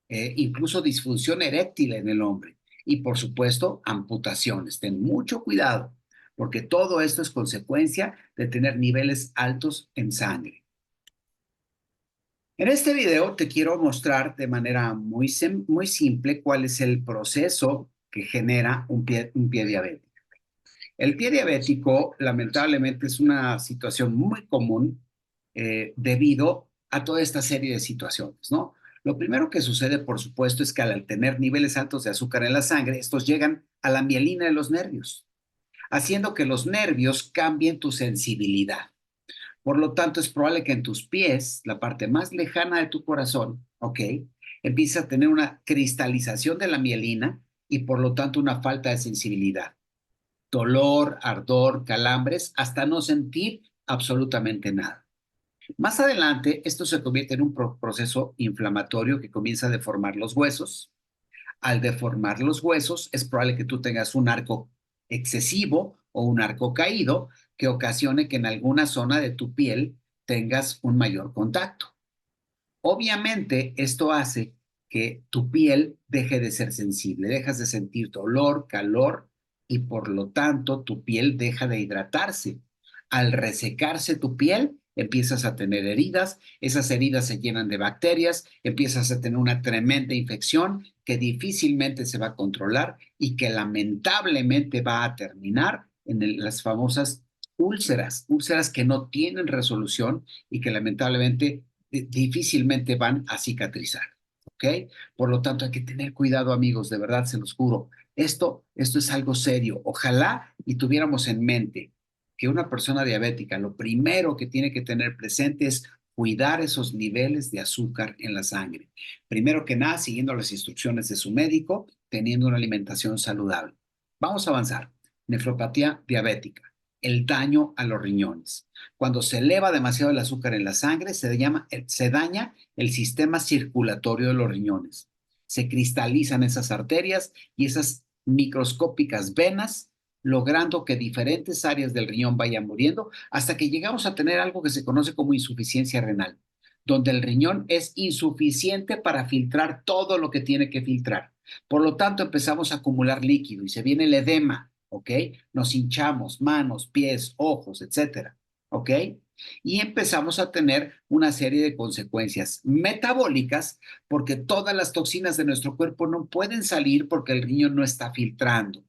A: incluso disfunción eréctil en el hombre y, por supuesto, amputaciones. Ten mucho cuidado porque todo esto es consecuencia de tener niveles altos en sangre. En este video te quiero mostrar de manera muy simple cuál es el proceso que genera un pie diabético. El pie diabético, lamentablemente, es una situación muy común debido a toda esta serie de situaciones, ¿no? Lo primero que sucede, por supuesto, es que al tener niveles altos de azúcar en la sangre, estos llegan a la mielina de los nervios, haciendo que los nervios cambien tu sensibilidad. Por lo tanto, es probable que en tus pies, la parte más lejana de tu corazón, ¿ok? Empieces a tener una cristalización de la mielina y por lo tanto una falta de sensibilidad. Dolor, ardor, calambres, hasta no sentir absolutamente nada. Más adelante, esto se convierte en un proceso inflamatorio que comienza a deformar los huesos. Al deformar los huesos, es probable que tú tengas un arco excesivo o un arco caído que ocasione que en alguna zona de tu piel tengas un mayor contacto. Obviamente, esto hace que tu piel deje de ser sensible, dejas de sentir dolor, calor y por lo tanto tu piel deja de hidratarse. Al resecarse tu piel, empiezas a tener heridas, esas heridas se llenan de bacterias, empiezas a tener una tremenda infección que difícilmente se va a controlar y que lamentablemente va a terminar en las famosas úlceras que no tienen resolución y que lamentablemente difícilmente van a cicatrizar, ¿ok? Por lo tanto, hay que tener cuidado, amigos, de verdad, se los juro. Esto es algo serio. Ojalá y tuviéramos en mente que una persona diabética, lo primero que tiene que tener presente es cuidar esos niveles de azúcar en la sangre. Primero que nada, siguiendo las instrucciones de su médico, teniendo una alimentación saludable. Vamos a avanzar. Nefropatía diabética, el daño a los riñones. Cuando se eleva demasiado el azúcar en la sangre, se daña el sistema circulatorio de los riñones. Se cristalizan esas arterias y esas microscópicas venas, logrando que diferentes áreas del riñón vayan muriendo hasta que llegamos a tener algo que se conoce como insuficiencia renal, donde el riñón es insuficiente para filtrar todo lo que tiene que filtrar. Por lo tanto, empezamos a acumular líquido y se viene el edema, ¿ok? Nos hinchamos, manos, pies, ojos, etcétera. ¿Ok? Y empezamos a tener una serie de consecuencias metabólicas porque todas las toxinas de nuestro cuerpo no pueden salir porque el riñón no está filtrando.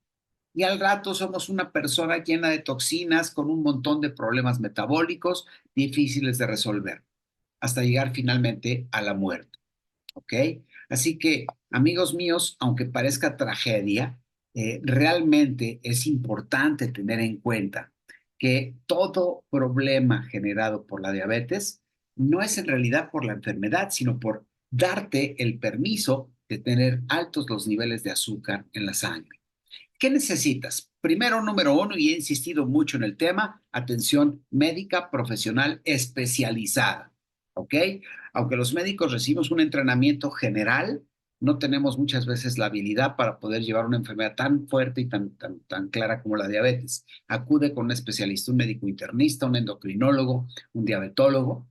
A: Y al rato somos una persona llena de toxinas con un montón de problemas metabólicos difíciles de resolver, hasta llegar finalmente a la muerte. ¿Ok? Así que, amigos míos, aunque parezca tragedia, realmente es importante tener en cuenta que todo problema generado por la diabetes no es en realidad por la enfermedad, sino por darte el permiso de tener altos los niveles de azúcar en la sangre. ¿Qué necesitas? Primero, número uno, y he insistido mucho en el tema, atención médica profesional especializada, ¿ok? Aunque los médicos recibimos un entrenamiento general, no tenemos muchas veces la habilidad para poder llevar una enfermedad tan fuerte y tan clara como la diabetes. Acude con un especialista, un médico internista, un endocrinólogo, un diabetólogo.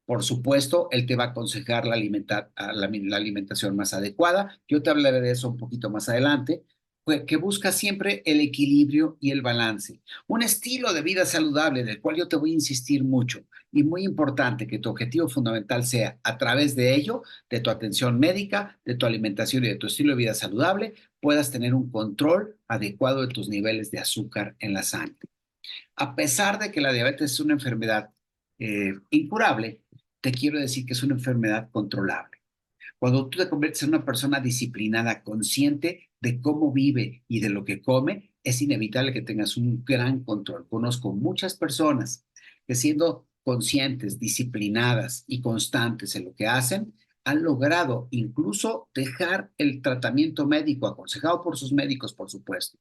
A: Por supuesto, él te va a aconsejar la alimentación más adecuada. Yo te hablaré de eso un poquito más adelante, que busca siempre el equilibrio y el balance. Un estilo de vida saludable del cual yo te voy a insistir mucho y muy importante que tu objetivo fundamental sea a través de ello, de tu atención médica, de tu alimentación y de tu estilo de vida saludable, puedas tener un control adecuado de tus niveles de azúcar en la sangre. A pesar de que la diabetes es una enfermedad incurable, te quiero decir que es una enfermedad controlable. Cuando tú te conviertes en una persona disciplinada, consciente de cómo vive y de lo que come, es inevitable que tengas un gran control. Conozco muchas personas que siendo conscientes, disciplinadas y constantes en lo que hacen, han logrado incluso dejar el tratamiento médico, aconsejado por sus médicos, por supuesto,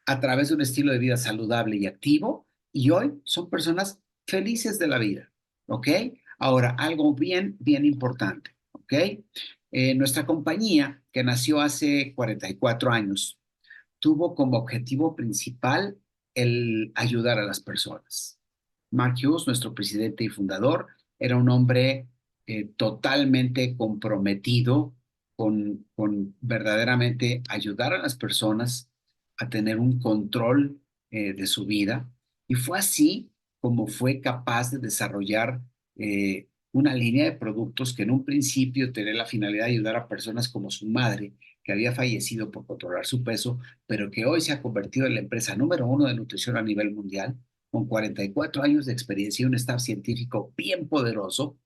A: a través de un estilo de vida saludable y activo, y hoy son personas felices de la vida, ¿ok? Ahora, algo bien importante, ¿ok? Nuestra compañía, que nació hace 44 años, tuvo como objetivo principal el ayudar a las personas. Mark Hughes, nuestro presidente y fundador, era un hombre totalmente comprometido con verdaderamente ayudar a las personas a tener un control de su vida. Y fue así como fue capaz de desarrollar una línea de productos que en un principio tenía la finalidad de ayudar a personas como su madre, que había fallecido por controlar su peso, pero que hoy se ha convertido en la empresa número uno de nutrición a nivel mundial, con 44 años de experiencia y un staff científico bien poderoso,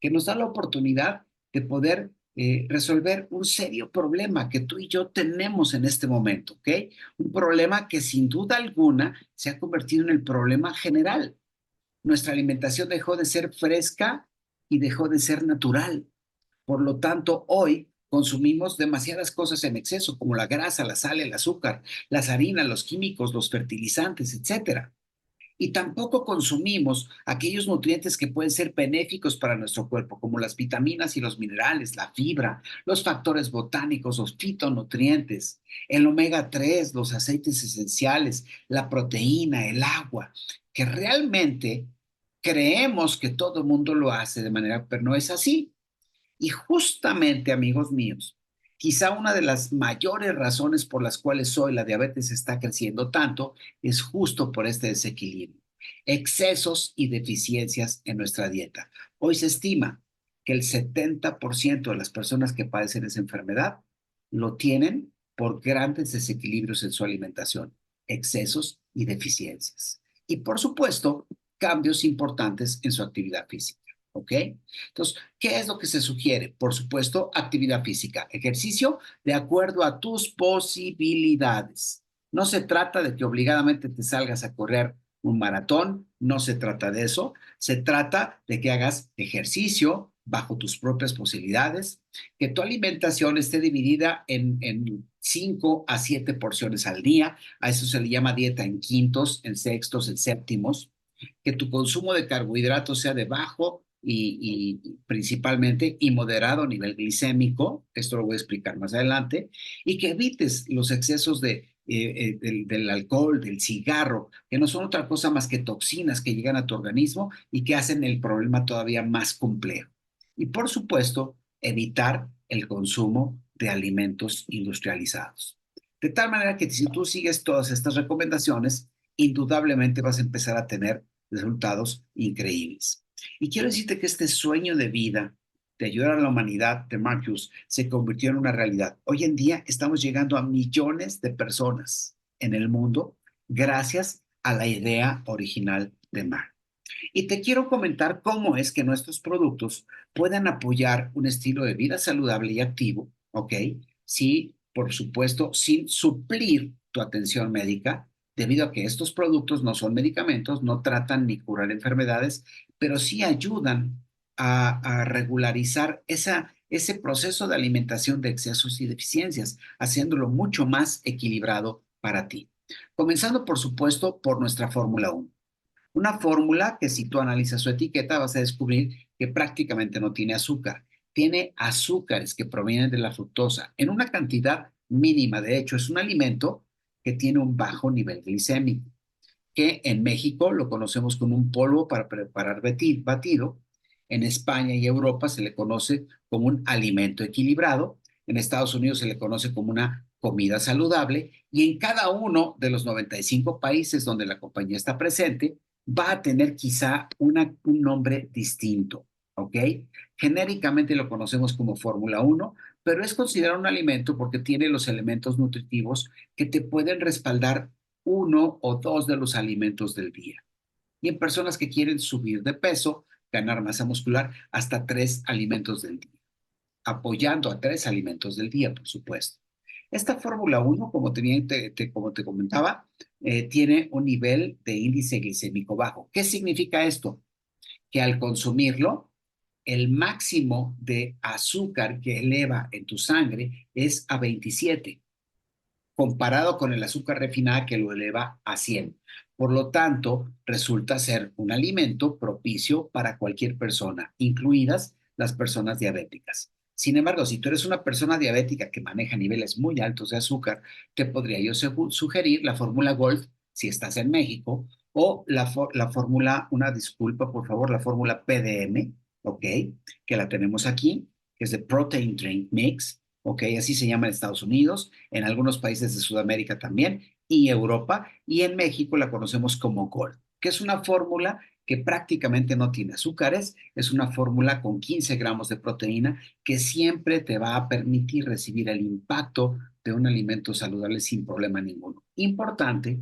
A: que nos da la oportunidad de poder resolver un serio problema que tú y yo tenemos en este momento, ¿ok? Un problema que sin duda alguna se ha convertido en el problema general. Nuestra alimentación dejó de ser fresca y dejó de ser natural. Por lo tanto, hoy consumimos demasiadas cosas en exceso, como la grasa, la sal, el azúcar, las harinas, los químicos, los fertilizantes, etcétera. Y tampoco consumimos aquellos nutrientes que pueden ser benéficos para nuestro cuerpo, como las vitaminas y los minerales, la fibra, los factores botánicos, los fitonutrientes, el omega 3, los aceites esenciales, la proteína, el agua, que realmente creemos que todo el mundo lo hace de manera, pero no es así. Y justamente, amigos míos, quizá una de las mayores razones por las cuales hoy la diabetes está creciendo tanto es justo por este desequilibrio, excesos y deficiencias en nuestra dieta. Hoy se estima que el 70% de las personas que padecen esa enfermedad lo tienen por grandes desequilibrios en su alimentación, excesos y deficiencias. Y por supuesto, cambios importantes en su actividad física. ¿Ok? Entonces, ¿qué es lo que se sugiere? Por supuesto, actividad física, ejercicio de acuerdo a tus posibilidades. No se trata de que obligadamente te salgas a correr un maratón, no se trata de eso, se trata de que hagas ejercicio bajo tus propias posibilidades, que tu alimentación esté dividida en 5 a 7 porciones al día, a eso se le llama dieta en quintos, en sextos, en séptimos, que tu consumo de carbohidratos sea de bajo y principalmente y moderado a nivel glicémico, esto lo voy a explicar más adelante, y que evites los excesos del alcohol, del cigarro, que no son otra cosa más que toxinas que llegan a tu organismo y que hacen el problema todavía más complejo. Y por supuesto, evitar el consumo de alimentos industrializados. De tal manera que si tú sigues todas estas recomendaciones, indudablemente vas a empezar a tener resultados increíbles. Y quiero decirte que este sueño de vida de ayudar a la humanidad de Marcus se convirtió en una realidad. Hoy en día estamos llegando a millones de personas en el mundo gracias a la idea original de Mark. Y te quiero comentar cómo es que nuestros productos pueden apoyar un estilo de vida saludable y activo, ¿ok? Sí, por supuesto, sin suplir tu atención médica, debido a que estos productos no son medicamentos, no tratan ni curan enfermedades, pero sí ayudan a regularizar ese proceso de alimentación de excesos y deficiencias, haciéndolo mucho más equilibrado para ti. Comenzando, por supuesto, por nuestra Fórmula 1. Una fórmula que si tú analizas su etiqueta vas a descubrir que prácticamente no tiene azúcar. Tiene azúcares que provienen de la fructosa en una cantidad mínima. De hecho, es un alimento que tiene un bajo nivel glicémico, que en México lo conocemos como un polvo para preparar batido. En España y Europa se le conoce como un alimento equilibrado. En Estados Unidos se le conoce como una comida saludable. Y en cada uno de los 95 países donde la compañía está presente, va a tener quizá un nombre distinto. ¿Ok? Genéricamente lo conocemos como Fórmula 1, pero es considerado un alimento porque tiene los elementos nutritivos que te pueden respaldar uno o dos de los alimentos del día. Y en personas que quieren subir de peso, ganar masa muscular, hasta tres alimentos del día, apoyando a tres alimentos del día, por supuesto. Esta Fórmula 1, como te comentaba, tiene un nivel de índice glicémico bajo. ¿Qué significa esto? Que al consumirlo, el máximo de azúcar que eleva en tu sangre es a 27 comparado con el azúcar refinada que lo eleva a 100. Por lo tanto, resulta ser un alimento propicio para cualquier persona, incluidas las personas diabéticas. Sin embargo, si tú eres una persona diabética que maneja niveles muy altos de azúcar, te podría yo sugerir la fórmula Golf si estás en México o la fórmula, una disculpa por favor, la fórmula PDM, ¿ok? Que la tenemos aquí, que es de Protein Drink Mix, ¿ok? Así se llama en Estados Unidos, en algunos países de Sudamérica también, y Europa, y en México la conocemos como Gold, que es una fórmula que prácticamente no tiene azúcares, es una fórmula con 15 gramos de proteína que siempre te va a permitir recibir el impacto de un alimento saludable sin problema ninguno. Importante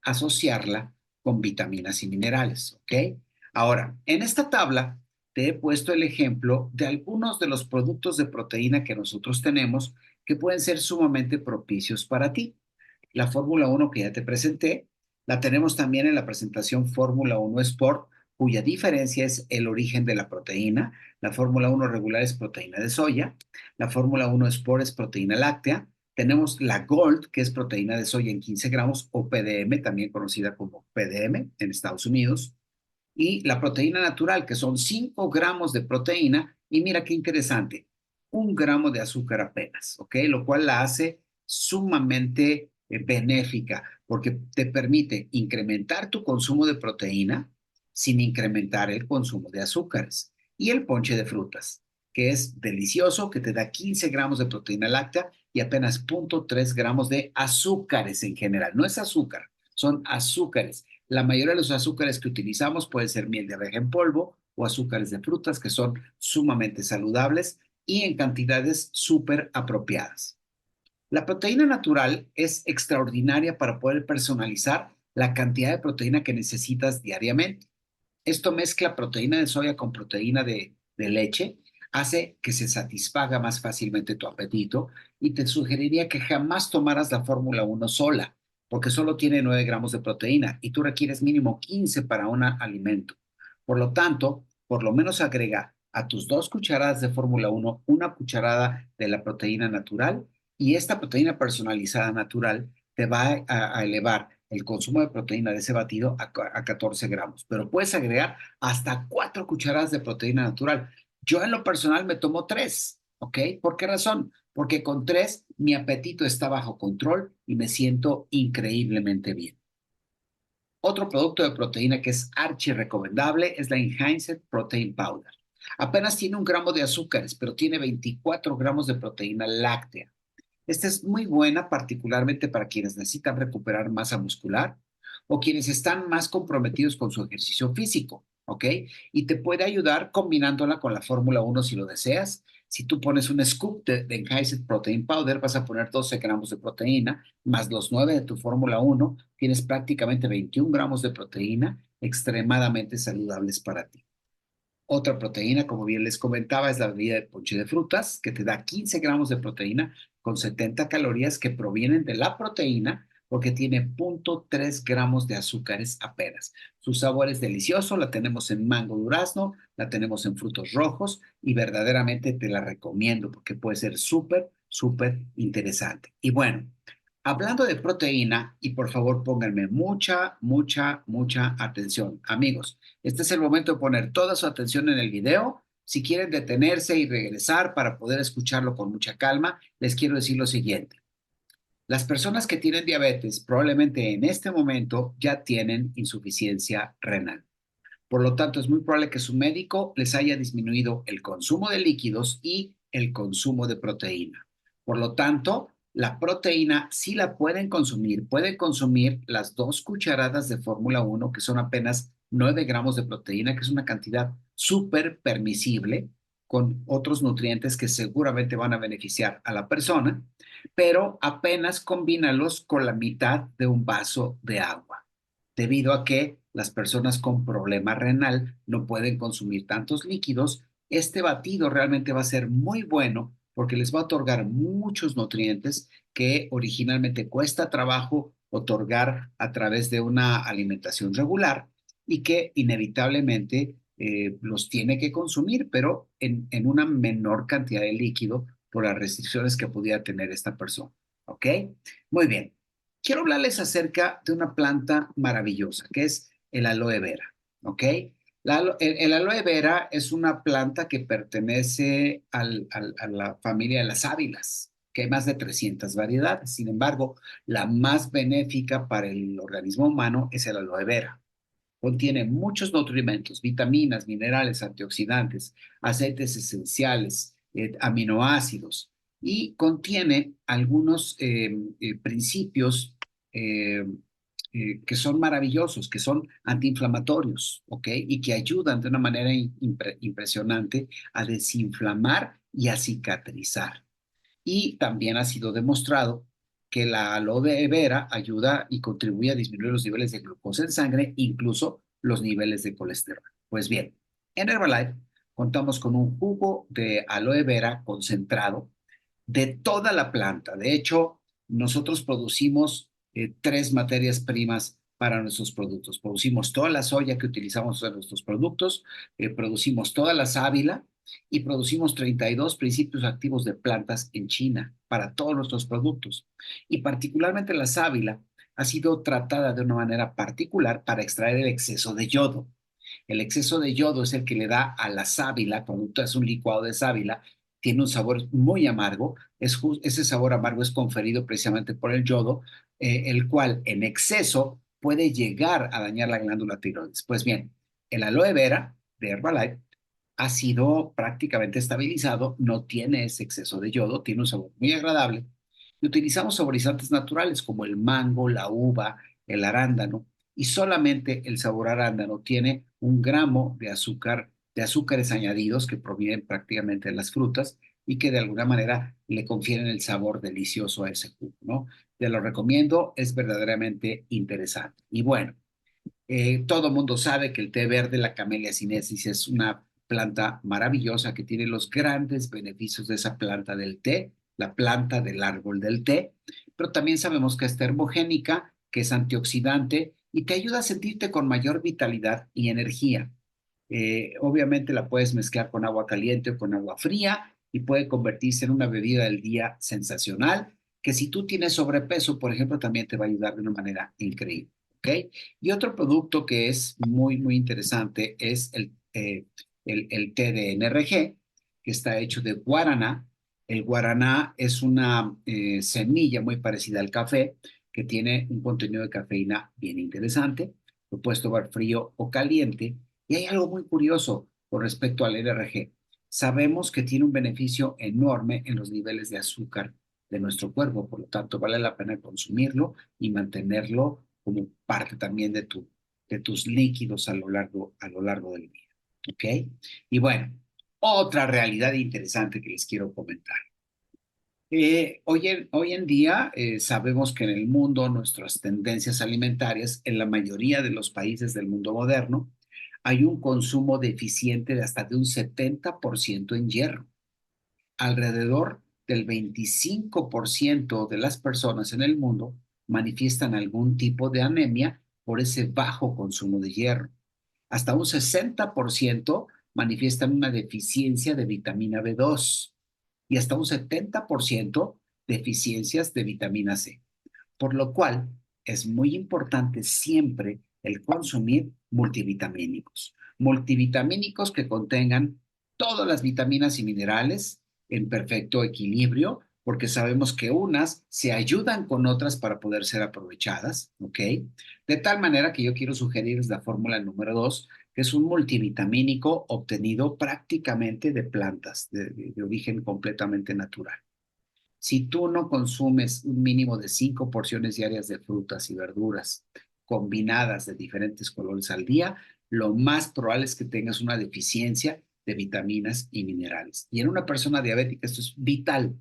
A: asociarla con vitaminas y minerales, ¿ok? Ahora, en esta tabla te he puesto el ejemplo de algunos de los productos de proteína que nosotros tenemos que pueden ser sumamente propicios para ti. La Fórmula Uno que ya te presenté, la tenemos también en la presentación Fórmula Uno Sport, cuya diferencia es el origen de la proteína. La Fórmula Uno regular es proteína de soya, la Fórmula Uno Sport es proteína láctea. Tenemos la Gold, que es proteína de soya en 15 gramos, o PDM, también conocida como PDM en Estados Unidos, y la proteína natural, que son 5 gramos de proteína, y mira qué interesante, 1 gramo de azúcar apenas, ¿ok? Lo cual la hace sumamente benéfica, porque te permite incrementar tu consumo de proteína sin incrementar el consumo de azúcares. Y el ponche de frutas, que es delicioso, que te da 15 gramos de proteína láctea y apenas 0,3 gramos de azúcares en general. No es azúcar, son azúcares. La mayoría de los azúcares que utilizamos puede ser miel de abeja en polvo o azúcares de frutas que son sumamente saludables y en cantidades súper apropiadas. La proteína natural es extraordinaria para poder personalizar la cantidad de proteína que necesitas diariamente. Esto mezcla proteína de soya con proteína de leche, hace que se satisfaga más fácilmente tu apetito y te sugeriría que jamás tomaras la Fórmula Uno sola, porque solo tiene 9 gramos de proteína y tú requieres mínimo 15 para un alimento. Por lo tanto, por lo menos agrega a tus 2 cucharadas de Fórmula Uno una cucharada de la proteína natural y esta proteína personalizada natural te va a elevar el consumo de proteína de ese batido a 14 gramos, pero puedes agregar hasta 4 cucharadas de proteína natural. Yo en lo personal me tomo 3, ¿ok? ¿Por qué razón? Porque con 3 mi apetito está bajo control y me siento increíblemente bien. Otro producto de proteína que es archi recomendable es la Enhanced Protein Powder. Apenas tiene 1 gramo de azúcares, pero tiene 24 gramos de proteína láctea. Esta es muy buena particularmente para quienes necesitan recuperar masa muscular o quienes están más comprometidos con su ejercicio físico, ¿ok? Y te puede ayudar combinándola con la Fórmula Uno si lo deseas. Si tú pones un scoop de Enhanced Protein Powder, vas a poner 12 gramos de proteína, más los 9 de tu Fórmula Uno, tienes prácticamente 21 gramos de proteína extremadamente saludables para ti. Otra proteína, como bien les comentaba, es la bebida de ponche de frutas, que te da 15 gramos de proteína con 70 calorías que provienen de la proteína porque tiene 0,3 gramos de azúcares apenas. Su sabor es delicioso, la tenemos en mango durazno, la tenemos en frutos rojos y verdaderamente te la recomiendo porque puede ser súper, súper interesante. Y bueno, hablando de proteína, y por favor pónganme mucha, mucha, mucha atención, amigos. Este es el momento de poner toda su atención en el video. Si quieren detenerse y regresar para poder escucharlo con mucha calma, les quiero decir lo siguiente. Las personas que tienen diabetes probablemente en este momento ya tienen insuficiencia renal. Por lo tanto, es muy probable que su médico les haya disminuido el consumo de líquidos y el consumo de proteína. Por lo tanto, la proteína sí la pueden consumir. Pueden consumir las 2 cucharadas de Fórmula Uno, que son apenas 9 gramos de proteína, que es una cantidad súper permisible, con otros nutrientes que seguramente van a beneficiar a la persona, pero apenas combínalos con la mitad de un vaso de agua debido a que las personas con problema renal no pueden consumir tantos líquidos. Este batido realmente va a ser muy bueno porque les va a otorgar muchos nutrientes que originalmente cuesta trabajo otorgar a través de una alimentación regular y que inevitablemente los tiene que consumir, pero en una menor cantidad de líquido por las restricciones que pudiera tener esta persona. ¿Ok? Muy bien. Quiero hablarles acerca de una planta maravillosa, que es el aloe vera, ¿ok? El aloe vera es una planta que pertenece a la familia de las sábilas, que hay más de 300 variedades. Sin embargo, la más benéfica para el organismo humano es el aloe vera. Contiene muchos nutrimentos, vitaminas, minerales, antioxidantes, aceites esenciales, aminoácidos y contiene algunos principios eh, que son maravillosos, que son antiinflamatorios, ¿ok? Y que ayudan de una manera impresionante a desinflamar y a cicatrizar. Y también ha sido demostrado que la aloe vera ayuda y contribuye a disminuir los niveles de glucosa en sangre, incluso los niveles de colesterol. Pues bien, en Herbalife contamos con un jugo de aloe vera concentrado de toda la planta. De hecho, nosotros producimos tres materias primas para nuestros productos. Producimos toda la soya que utilizamos en nuestros productos, producimos toda la sábila y producimos 32 principios activos de plantas en China para todos nuestros productos. Y particularmente la sábila ha sido tratada de una manera particular para extraer el exceso de yodo. El exceso de yodo es el que le da a la sábila, cuando tú haces un licuado de sábila, tiene un sabor muy amargo. Ese sabor amargo es conferido precisamente por el yodo, el cual en exceso puede llegar a dañar la glándula tiroides. Pues bien, el aloe vera de Herbalife ha sido prácticamente estabilizado, no tiene ese exceso de yodo, tiene un sabor muy agradable. Y utilizamos saborizantes naturales como el mango, la uva, el arándano, y solamente el sabor arándano tiene 1 gramo de azúcares añadidos que provienen prácticamente de las frutas y que de alguna manera le confieren el sabor delicioso a ese jugo, ¿no? Te lo recomiendo, es verdaderamente interesante. Y bueno, todo mundo sabe que el té verde, la Camellia sinensis, es una planta maravillosa que tiene los grandes beneficios de esa planta del té, la planta del árbol del té, pero también sabemos que es termogénica, que es antioxidante y te ayuda a sentirte con mayor vitalidad y energía. Obviamente la puedes mezclar con agua caliente o con agua fría y puede convertirse en una bebida del día sensacional, que si tú tienes sobrepeso, por ejemplo, también te va a ayudar de una manera increíble. ¿Ok? Y otro producto que es muy, muy interesante es el té de NRG, que está hecho de guaraná. El guaraná es una semilla muy parecida al café, que tiene un contenido de cafeína bien interesante. Lo puedes tomar frío o caliente. Y hay algo muy curioso con respecto al NRG. Sabemos que tiene un beneficio enorme en los niveles de azúcar de nuestro cuerpo, por lo tanto vale la pena consumirlo y mantenerlo como parte también de tus líquidos a lo largo del día. ¿Ok? Y bueno, otra realidad interesante que les quiero comentar. Hoy en día sabemos que en el mundo nuestras tendencias alimentarias, en la mayoría de los países del mundo moderno, hay un consumo deficiente de hasta de un 70% en hierro. Alrededor del 25% de las personas en el mundo manifiestan algún tipo de anemia por ese bajo consumo de hierro. Hasta un 60% manifiestan una deficiencia de vitamina B2 y hasta un 70% deficiencias de vitamina C. Por lo cual es muy importante siempre el consumir multivitamínicos. Multivitamínicos que contengan todas las vitaminas y minerales en perfecto equilibrio, porque sabemos que unas se ayudan con otras para poder ser aprovechadas, ¿ok? De tal manera que yo quiero sugerirles la fórmula número 2, que es un multivitamínico obtenido prácticamente de plantas de origen completamente natural. Si tú no consumes un mínimo de 5 porciones diarias de frutas y verduras combinadas de diferentes colores al día, lo más probable es que tengas una deficiencia de vitaminas y minerales. Y en una persona diabética esto es vital,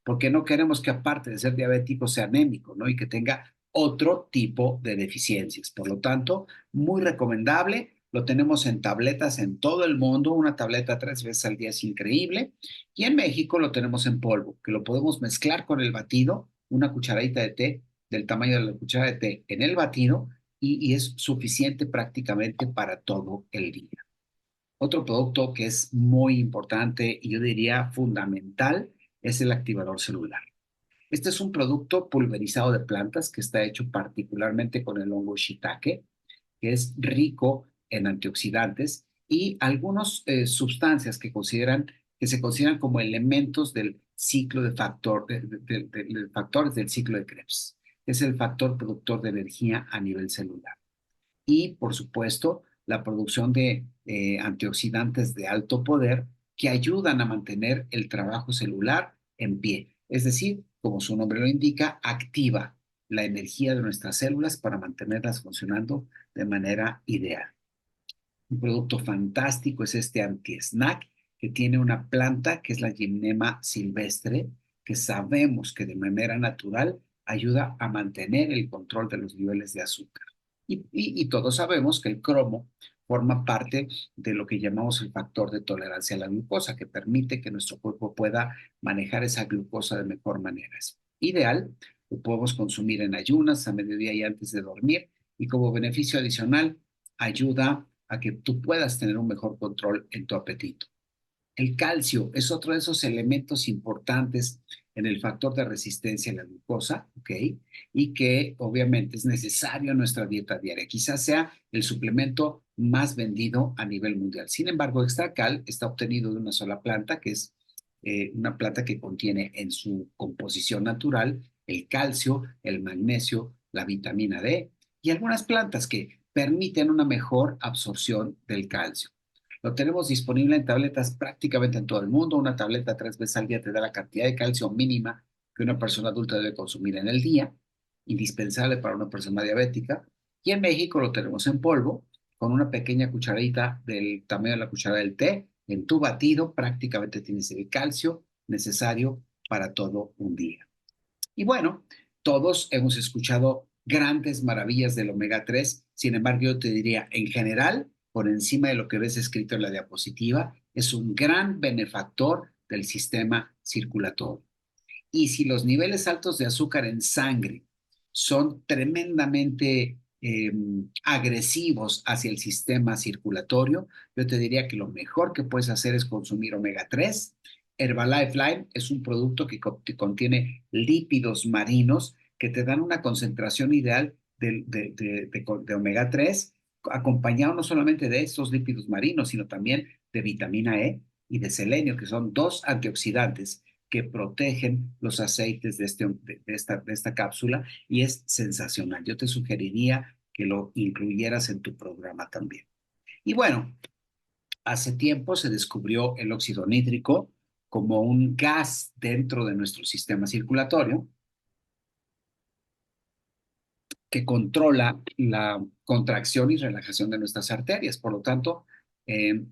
A: porque no queremos que aparte de ser diabético sea anémico, ¿no? Y que tenga otro tipo de deficiencias. Por lo tanto, muy recomendable. Lo tenemos en tabletas en todo el mundo. Una tableta 3 veces al día es increíble. Y en México lo tenemos en polvo, que lo podemos mezclar con el batido, una cucharadita de té del tamaño de la cuchara de té en el batido y es suficiente prácticamente para todo el día. Otro producto que es muy importante y yo diría fundamental es el activador celular. Este es un producto pulverizado de plantas que está hecho particularmente con el hongo shiitake, que es rico en antioxidantes y algunas sustancias que se consideran como elementos del ciclo de factores del ciclo de Krebs. Es el factor productor de energía a nivel celular. Y, por supuesto, la producción de antioxidantes de alto poder que ayudan a mantener el trabajo celular en pie. Es decir, como su nombre lo indica, activa. la energía de nuestras células para mantenerlas funcionando de manera ideal. Un producto fantástico es este anti-snack que tiene una planta que es la Gymnema silvestre, que sabemos que de manera natural ayuda a mantener el control de los niveles de azúcar. Y todos sabemos que el cromo forma parte de lo que llamamos el factor de tolerancia a la glucosa, que permite que nuestro cuerpo pueda manejar esa glucosa de mejor manera. Es ideal, lo podemos consumir en ayunas, a mediodía y antes de dormir, y como beneficio adicional, ayuda a que tú puedas tener un mejor control en tu apetito. El calcio es otro de esos elementos importantes en el factor de resistencia a la glucosa, ¿ok? Y que obviamente es necesario en nuestra dieta diaria. Quizás sea el suplemento más vendido a nivel mundial. Sin embargo, Extracal está obtenido de una sola planta, que es una planta que contiene en su composición natural el calcio, el magnesio, la vitamina D y algunas plantas que permiten una mejor absorción del calcio. Lo tenemos disponible en tabletas prácticamente en todo el mundo. Una tableta 3 veces al día te da la cantidad de calcio mínima que una persona adulta debe consumir en el día, indispensable para una persona diabética. Y en México lo tenemos en polvo, con una pequeña cucharadita del tamaño de la cucharada del té. En tu batido prácticamente tienes el calcio necesario para todo un día. Y bueno, todos hemos escuchado grandes maravillas del omega 3. Sin embargo, yo te diría, en general, por encima de lo que ves escrito en la diapositiva, es un gran benefactor del sistema circulatorio. Y si los niveles altos de azúcar en sangre son tremendamente agresivos hacia el sistema circulatorio, yo te diría que lo mejor que puedes hacer es consumir omega 3. Herbalife Line es un producto que contiene lípidos marinos que te dan una concentración ideal de omega 3, acompañado no solamente de estos lípidos marinos, sino también de vitamina E y de selenio, que son dos antioxidantes que protegen los aceites de esta cápsula y es sensacional. Yo te sugeriría que lo incluyeras en tu programa también. Y bueno, hace tiempo se descubrió el óxido nítrico como un gas dentro de nuestro sistema circulatorio que controla la contracción y relajación de nuestras arterias. Por lo tanto, eh,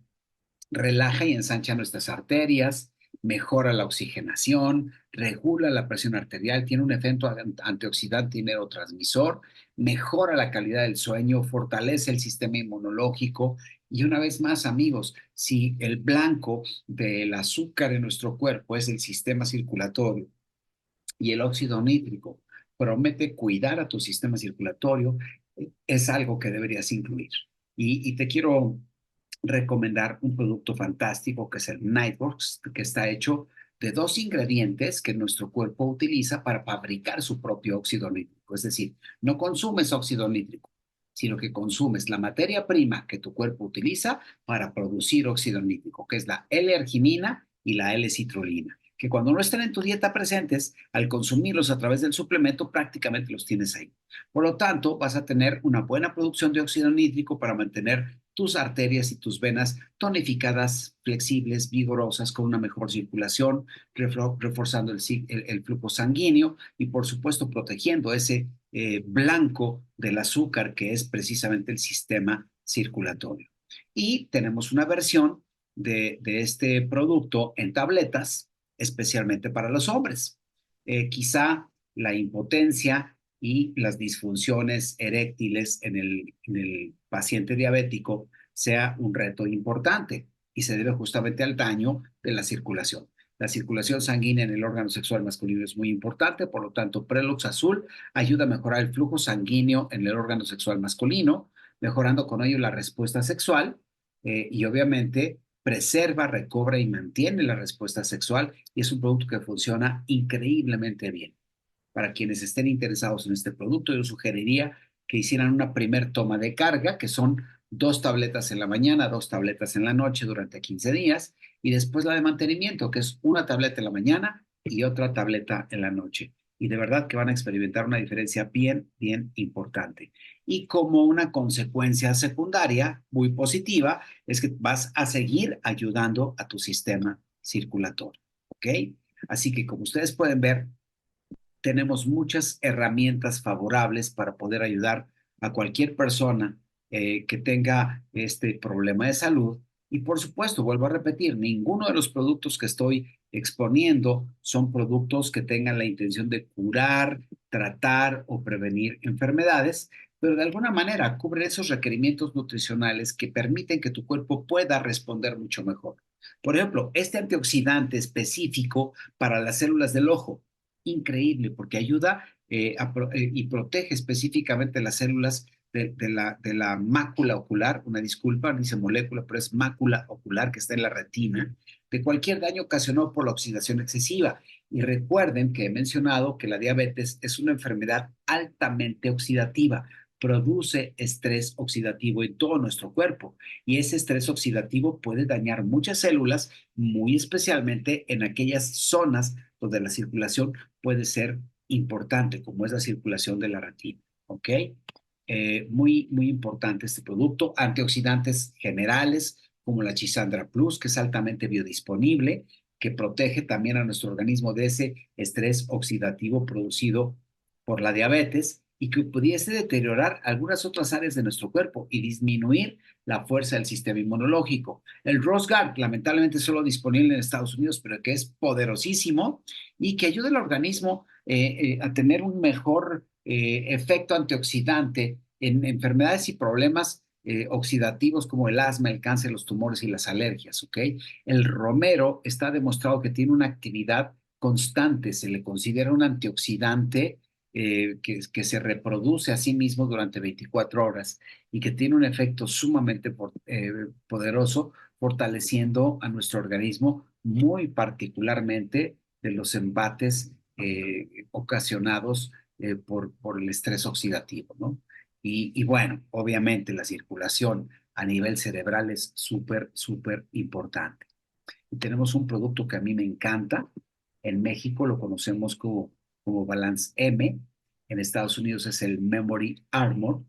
A: relaja y ensancha nuestras arterias, mejora la oxigenación, regula la presión arterial, tiene un efecto antioxidante y neurotransmisor, mejora la calidad del sueño, fortalece el sistema inmunológico. Y una vez más, amigos, si el blanco del azúcar en nuestro cuerpo es el sistema circulatorio y el óxido nítrico promete cuidar a tu sistema circulatorio, es algo que deberías incluir. Y te quiero recomendar un producto fantástico que es el Nightworks, que está hecho de dos ingredientes que nuestro cuerpo utiliza para fabricar su propio óxido nítrico. Es decir, no consumes óxido nítrico, sino que consumes la materia prima que tu cuerpo utiliza para producir óxido nítrico, que es la L-arginina y la L-citrulina, que cuando no están en tu dieta presentes, al consumirlos a través del suplemento, prácticamente los tienes ahí. Por lo tanto, vas a tener una buena producción de óxido nítrico para mantener tus arterias y tus venas tonificadas, flexibles, vigorosas, con una mejor circulación, reforzando el flujo sanguíneo y, por supuesto, protegiendo ese blanco del azúcar que es precisamente el sistema circulatorio. Y tenemos una versión de este producto en tabletas, especialmente para los hombres. Quizá la impotencia y las disfunciones eréctiles en el paciente diabético sea un reto importante y se debe justamente al daño de la circulación. La circulación sanguínea en el órgano sexual masculino es muy importante, por lo tanto, Prelux Azul ayuda a mejorar el flujo sanguíneo en el órgano sexual masculino, mejorando con ello la respuesta sexual y obviamente preserva, recobra y mantiene la respuesta sexual y es un producto que funciona increíblemente bien. Para quienes estén interesados en este producto, yo sugeriría que hicieran una primer toma de carga, que son 2 tabletas en la mañana, 2 tabletas en la noche durante 15 días, y después la de mantenimiento, que es una tableta en la mañana y otra tableta en la noche. Y de verdad que van a experimentar una diferencia bien, bien importante. Y como una consecuencia secundaria muy positiva, es que vas a seguir ayudando a tu sistema circulatorio. ¿Ok? Así que como ustedes pueden ver, tenemos muchas herramientas favorables para poder ayudar a cualquier persona que tenga este problema de salud. Y por supuesto, vuelvo a repetir, ninguno de los productos que estoy exponiendo son productos que tengan la intención de curar, tratar o prevenir enfermedades, pero de alguna manera cubren esos requerimientos nutricionales que permiten que tu cuerpo pueda responder mucho mejor. Por ejemplo, este antioxidante específico para las células del ojo, increíble porque ayuda y protege específicamente las células de la mácula ocular, una disculpa, dice molécula, pero es mácula ocular que está en la retina, de cualquier daño ocasionado por la oxidación excesiva. Y recuerden que he mencionado que la diabetes es una enfermedad altamente oxidativa, produce estrés oxidativo en todo nuestro cuerpo y ese estrés oxidativo puede dañar muchas células, muy especialmente en aquellas zonas donde la circulación puede ser importante, como es la circulación de la retina. ¿Ok? Muy, muy importante este producto. Antioxidantes generales, como la Chisandra Plus, que es altamente biodisponible, que protege también a nuestro organismo de ese estrés oxidativo producido por la diabetes y que pudiese deteriorar algunas otras áreas de nuestro cuerpo y disminuir la fuerza del sistema inmunológico. El Rosgard, lamentablemente solo disponible en Estados Unidos, pero que es poderosísimo y que ayuda al organismo a tener un mejor efecto antioxidante en enfermedades y problemas oxidativos como el asma, el cáncer, los tumores y las alergias, ¿ok? El romero está demostrado que tiene una actividad constante, se le considera un antioxidante que se reproduce a sí mismo durante 24 horas y que tiene un efecto sumamente poderoso, fortaleciendo a nuestro organismo, muy particularmente de los embates ocasionados por el estrés oxidativo, ¿no? Y bueno, obviamente la circulación a nivel cerebral es súper, súper importante. Y tenemos un producto que a mí me encanta. En México lo conocemos como Balance M. En Estados Unidos es el Memory Armor.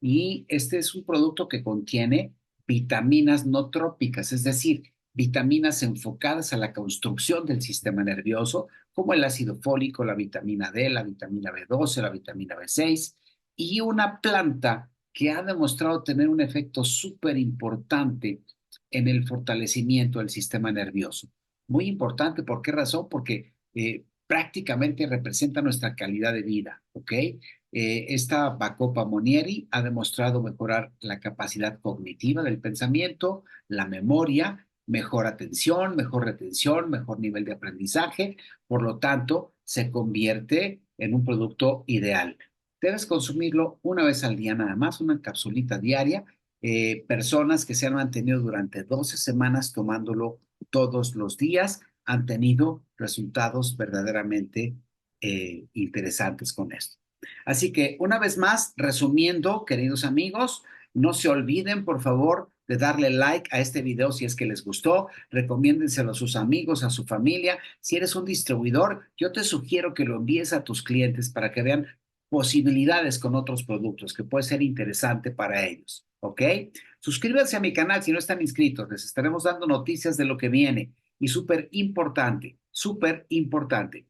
A: Y este es un producto que contiene vitaminas no trópicas, es decir, vitaminas enfocadas a la construcción del sistema nervioso, como el ácido fólico, la vitamina D, la vitamina B12, la vitamina B6, y una planta que ha demostrado tener un efecto súper importante en el fortalecimiento del sistema nervioso. Muy importante, ¿por qué razón? Porque prácticamente representa nuestra calidad de vida, ¿ok? Esta Bacopa Monieri ha demostrado mejorar la capacidad cognitiva del pensamiento, la memoria, mejor atención, mejor retención, mejor nivel de aprendizaje, por lo tanto, se convierte en un producto ideal. Debes consumirlo una vez al día nada más, una capsulita diaria. Personas que se han mantenido durante 12 semanas tomándolo todos los días han tenido resultados verdaderamente interesantes con esto. Así que una vez más, resumiendo, queridos amigos, no se olviden, por favor, de darle like a este video si es que les gustó, recomiéndenselo a sus amigos, a su familia. Si eres un distribuidor, yo te sugiero que lo envíes a tus clientes para que vean posibilidades con otros productos que puede ser interesante para ellos, ¿ok? Suscríbanse a mi canal si no están inscritos, les estaremos dando noticias de lo que viene y súper importante,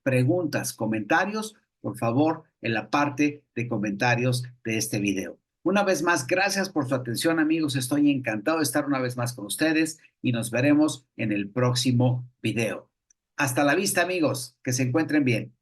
A: preguntas, comentarios, por favor, en la parte de comentarios de este video. Una vez más, gracias por su atención, amigos. Estoy encantado de estar una vez más con ustedes y nos veremos en el próximo video. Hasta la vista, amigos. Que se encuentren bien.